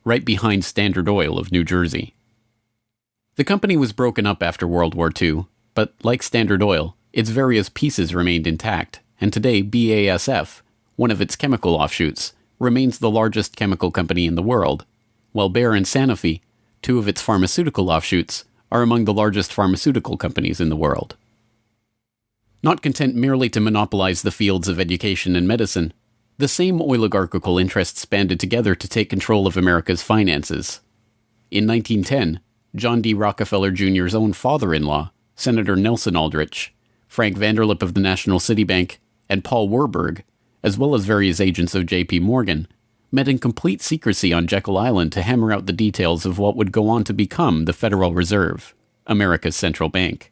right behind Standard Oil of New Jersey. The company was broken up after World War II, but like Standard Oil, its various pieces remained intact, and today BASF, one of its chemical offshoots, remains the largest chemical company in the world, while Bayer and Sanofi, 2 of its pharmaceutical offshoots, are among the largest pharmaceutical companies in the world. Not content merely to monopolize the fields of education and medicine, the same oligarchical interests banded together to take control of America's finances. In 1910, John D. Rockefeller Jr.'s own father-in-law, Senator Nelson Aldrich, Frank Vanderlip of the National City Bank, and Paul Warburg, as well as various agents of J.P. Morgan, met in complete secrecy on Jekyll Island to hammer out the details of what would go on to become the Federal Reserve, America's central bank.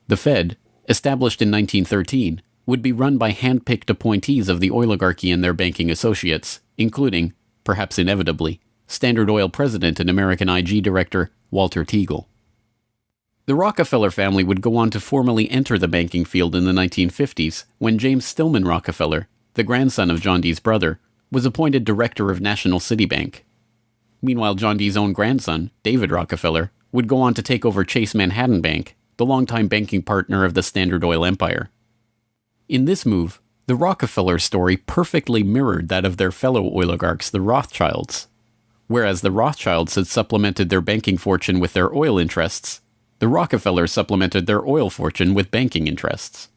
The Fed, established in 1913, would be run by hand-picked appointees of the oligarchy and their banking associates, including, perhaps inevitably, Standard Oil president and American IG director Walter Teagle. The Rockefeller family would go on to formally enter the banking field in the 1950s when James Stillman Rockefeller, the grandson of John D's brother, was appointed director of National City Bank. Meanwhile, John D's own grandson, David Rockefeller, would go on to take over Chase Manhattan Bank, the longtime banking partner of the Standard Oil empire. In this move, the Rockefeller story perfectly mirrored that of their fellow oligarchs, the Rothschilds. Whereas the Rothschilds had supplemented their banking fortune with their oil interests, the Rockefellers supplemented their oil fortune with banking interests.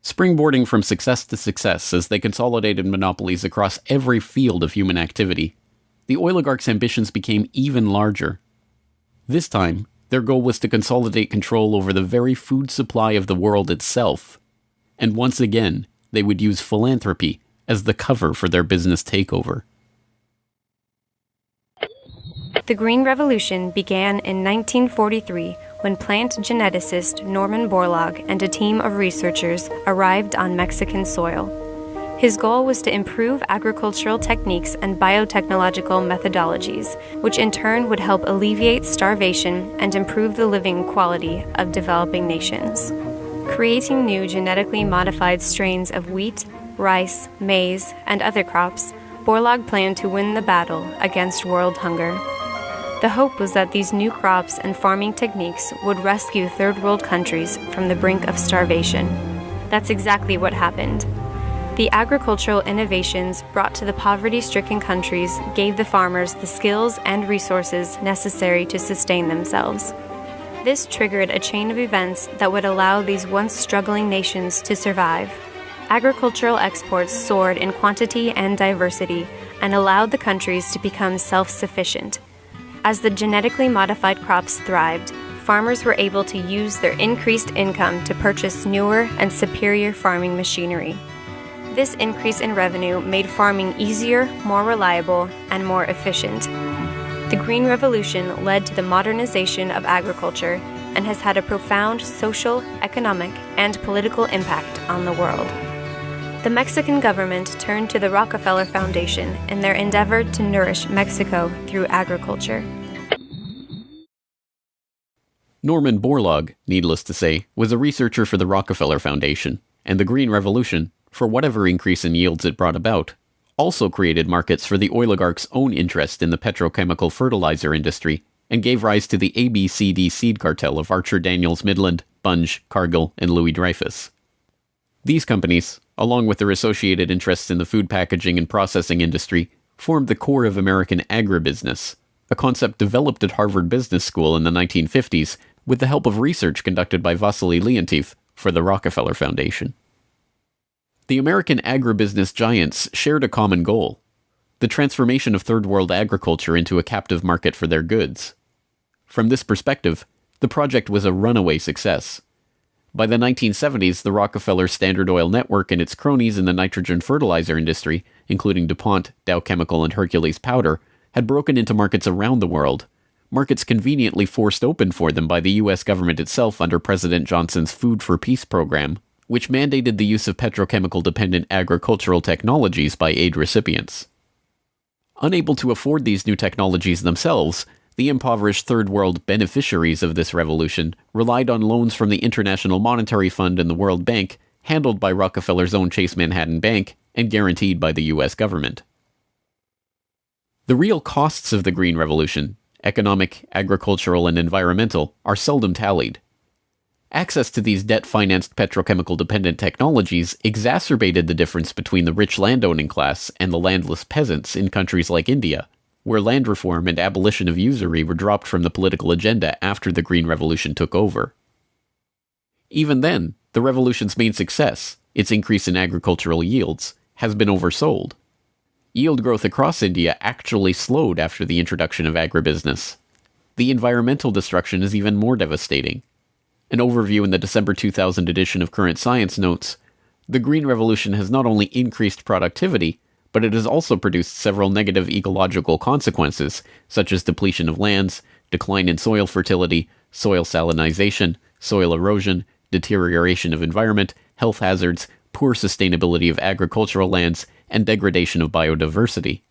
Springboarding from success to success as they consolidated monopolies across every field of human activity, the oligarchs' ambitions became even larger. This time, their goal was to consolidate control over the very food supply of the world itself. And once again, they would use philanthropy as the cover for their business takeover. The Green Revolution began in 1943 when plant geneticist Norman Borlaug and a team of researchers arrived on Mexican soil. His goal was to improve agricultural techniques and biotechnological methodologies, which in turn would help alleviate starvation and improve the living quality of developing nations. Creating new genetically modified strains of wheat, rice, maize, and other crops, Borlaug planned to win the battle against world hunger. The hope was that these new crops and farming techniques would rescue third world countries from the brink of starvation. That's exactly what happened. The agricultural innovations brought to the poverty-stricken countries gave the farmers the skills and resources necessary to sustain themselves. This triggered a chain of events that would allow these once struggling nations to survive. Agricultural exports soared in quantity and diversity and allowed the countries to become self-sufficient. As the genetically modified crops thrived, farmers were able to use their increased income to purchase newer and superior farming machinery. This increase in revenue made farming easier, more reliable, and more efficient. The Green Revolution led to the modernization of agriculture and has had a profound social, economic, and political impact on the world. The Mexican government turned to the Rockefeller Foundation in their endeavor to nourish Mexico through agriculture. Norman Borlaug, needless to say, was a researcher for the Rockefeller Foundation, and the Green Revolution, for whatever increase in yields it brought about, also created markets for the oligarchs' own interest in the petrochemical fertilizer industry and gave rise to the ABCD seed cartel of Archer Daniels Midland, Bunge, Cargill, and Louis Dreyfus. These companies, along with their associated interests in the food packaging and processing industry, formed the core of American agribusiness, a concept developed at Harvard Business School in the 1950s with the help of research conducted by Vasily Leontief for the Rockefeller Foundation. The American agribusiness giants shared a common goal: the transformation of third world agriculture into a captive market for their goods. From this perspective, the project was a runaway success. By the 1970s, the Rockefeller Standard Oil network and its cronies in the nitrogen fertilizer industry, including DuPont, Dow Chemical, and Hercules Powder, had broken into markets around the world, markets conveniently forced open for them by the U.S. government itself under President Johnson's Food for Peace program, which mandated the use of petrochemical-dependent agricultural technologies by aid recipients. Unable to afford these new technologies themselves, the impoverished Third World beneficiaries of this revolution relied on loans from the International Monetary Fund and the World Bank, handled by Rockefeller's own Chase Manhattan Bank and guaranteed by the U.S. government. The real costs of the Green Revolution, economic, agricultural, and environmental, are seldom tallied. Access to these debt-financed petrochemical-dependent technologies exacerbated the difference between the rich landowning class and the landless peasants in countries like India, where land reform and abolition of usury were dropped from the political agenda after the Green Revolution took over. Even then, the revolution's main success, its increase in agricultural yields, has been oversold. Yield growth across India actually slowed after the introduction of agribusiness. The environmental destruction is even more devastating. An overview in the December 2000 edition of Current Science notes, the Green Revolution has not only increased productivity, but it has also produced several negative ecological consequences, such as depletion of lands, decline in soil fertility, soil salinization, soil erosion, deterioration of environment, health hazards, poor sustainability of agricultural lands, and degradation of biodiversity.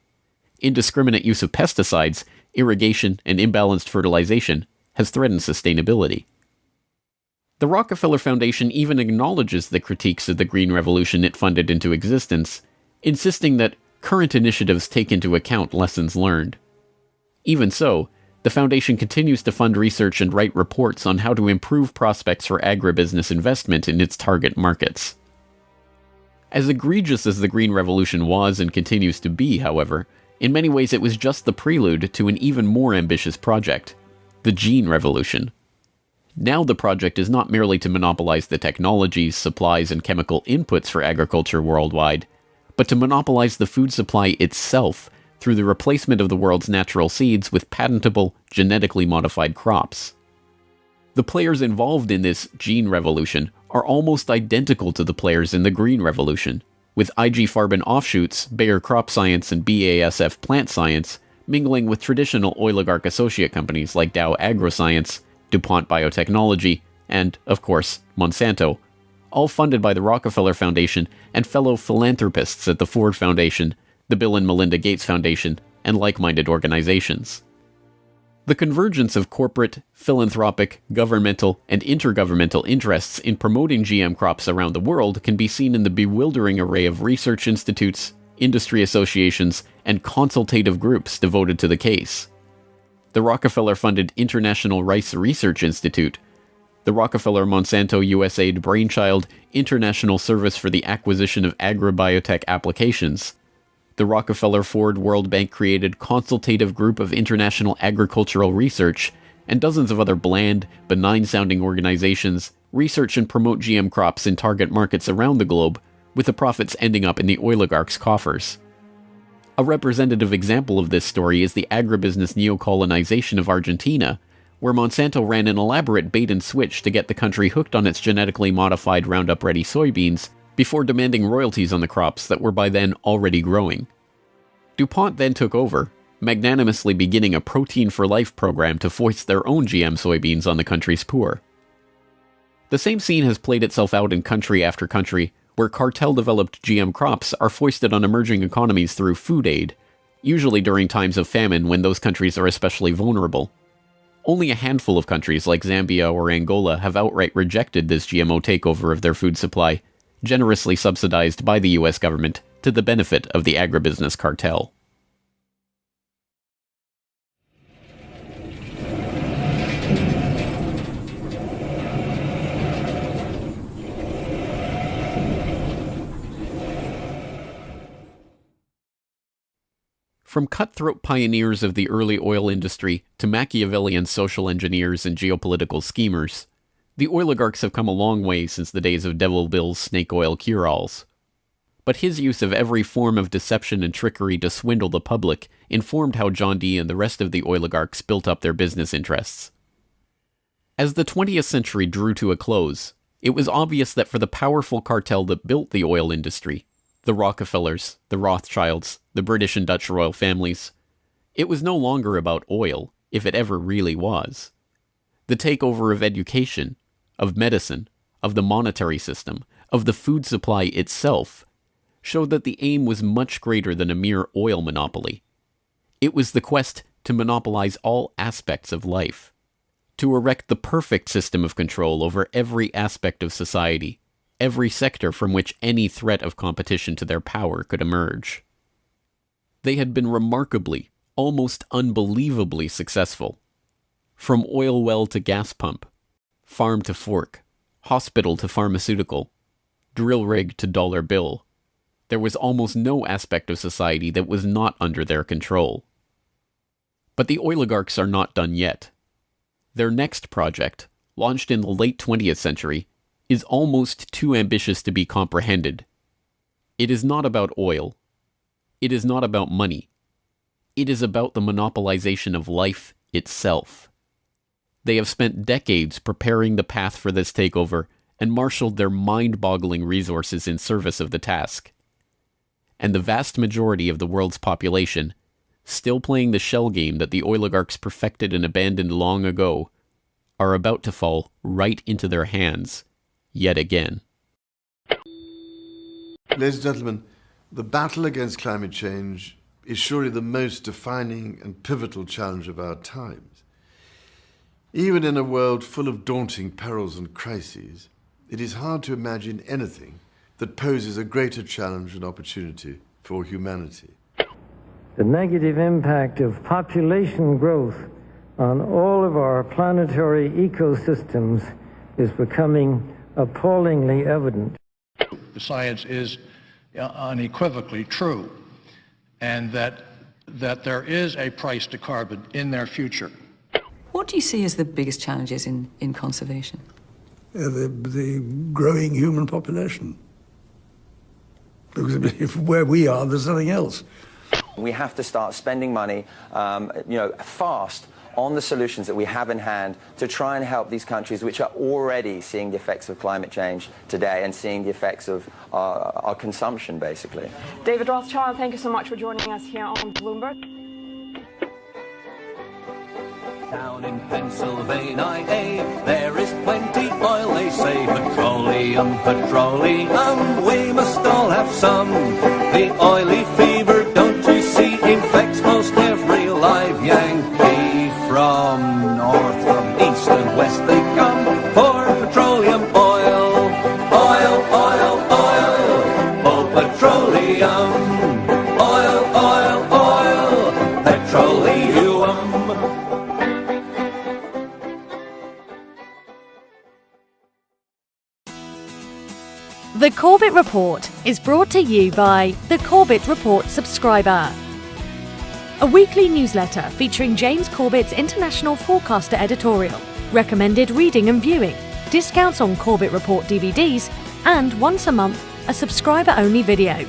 Indiscriminate use of pesticides, irrigation, and imbalanced fertilization has threatened sustainability. The Rockefeller Foundation even acknowledges the critiques of the Green Revolution it funded into existence, insisting that current initiatives take into account lessons learned. Even so, The foundation continues to fund research and write reports on how to improve prospects for agribusiness investment in its target markets. As egregious as the Green Revolution was and continues to be, however, in many ways it was just the prelude to an even more ambitious project, the Gene Revolution. Now the project is not merely to monopolize the technologies, supplies, and chemical inputs for agriculture worldwide, but to monopolize the food supply itself through the replacement of the world's natural seeds with patentable, genetically modified crops. The players involved in this Gene Revolution are almost identical to the players in the Green Revolution, with IG Farben offshoots, Bayer Crop Science and BASF Plant Science, mingling with traditional oligarch associate companies like Dow AgroScience, DuPont Biotechnology, and, of course, Monsanto, all funded by the Rockefeller Foundation and fellow philanthropists at the Ford Foundation, the Bill and Melinda Gates Foundation, and like-minded organizations. The convergence of corporate, philanthropic, governmental, and intergovernmental interests in promoting GM crops around the world can be seen in the bewildering array of research institutes, industry associations, and consultative groups devoted to the case. The Rockefeller-funded International Rice Research Institute, the Rockefeller-Monsanto USAID Brainchild International Service for the Acquisition of Agribiotech Applications, the Rockefeller-Ford World Bank-created Consultative Group of International Agricultural Research, and dozens of other bland, benign-sounding organizations research and promote GM crops in target markets around the globe, with the profits ending up in the oligarchs' coffers. A representative example of this story is the agribusiness neocolonization of Argentina, where Monsanto ran an elaborate bait-and-switch to get the country hooked on its genetically modified Roundup-ready soybeans before demanding royalties on the crops that were by then already growing. DuPont then took over, magnanimously beginning a Protein for Life program to foist their own GM soybeans on the country's poor. The same scene has played itself out in country after country, where cartel-developed GM crops are foisted on emerging economies through food aid, usually during times of famine when those countries are especially vulnerable. Only a handful of countries like Zambia or Angola have outright rejected this GMO takeover of their food supply, generously subsidized by the US government to the benefit of the agribusiness cartel. From cutthroat pioneers of the early oil industry to Machiavellian social engineers and geopolitical schemers, the oligarchs have come a long way since the days of Devil Bill's snake oil cure-alls. But his use of every form of deception and trickery to swindle the public informed how John D. and the rest of the oligarchs built up their business interests. As the 20th century drew to a close, it was obvious that for the powerful cartel that built the oil industry, the Rockefellers, the Rothschilds, the British and Dutch royal families, it was no longer about oil, if it ever really was. The takeover of education, of medicine, of the monetary system, of the food supply itself, showed that the aim was much greater than a mere oil monopoly. It was the quest to monopolize all aspects of life, to erect the perfect system of control over every aspect of society, every sector from which any threat of competition to their power could emerge. They had been remarkably, almost unbelievably successful. From oil well to gas pump, farm to fork, hospital to pharmaceutical, drill rig to dollar bill, there was almost no aspect of society that was not under their control. But the oligarchs are not done yet. Their next project, launched in the late 20th century, is almost too ambitious to be comprehended. It is not about oil. It is not about money. It is about the monopolization of life itself. They have spent decades preparing the path for this takeover and marshaled their mind-boggling resources in service of the task. And the vast majority of the world's population, still playing the shell game that the oligarchs perfected and abandoned long ago, are about to fall right into their hands, yet again. Ladies and gentlemen, the battle against climate change is surely the most defining and pivotal challenge of our times. Even in a world full of daunting perils and crises, it is hard to imagine anything that poses a greater challenge and opportunity for humanity. The negative impact of population growth on all of our planetary ecosystems is becoming appallingly evident. The science is unequivocally true, and that there is a price to carbon in their future. What do you see as the biggest challenges in conservation? The growing human population. Because where we are, there's nothing else. We have to start spending money, fast on the solutions that we have in hand to try and help these countries which are already seeing the effects of climate change today and seeing the effects of our consumption, basically. David Rothschild, thank you so much for joining us here on Bloomberg. Down in Pennsylvania, there is plenty oil, they say. Petroleum, petroleum, we must all have some. The oily fever, don't you see, infects most every live Yankee. From north, from east and west they come for petroleum oil. Oil, oil, oil, oh petroleum. Oil, oil, oil, petroleum. The Corbett Report is brought to you by the Corbett Report subscriber, a weekly newsletter featuring James Corbett's International Forecaster editorial, recommended reading and viewing, discounts on Corbett Report DVDs, and once a month, a subscriber-only video.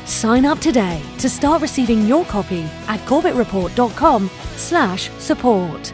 Sign up today to start receiving your copy at corbettreport.com/support.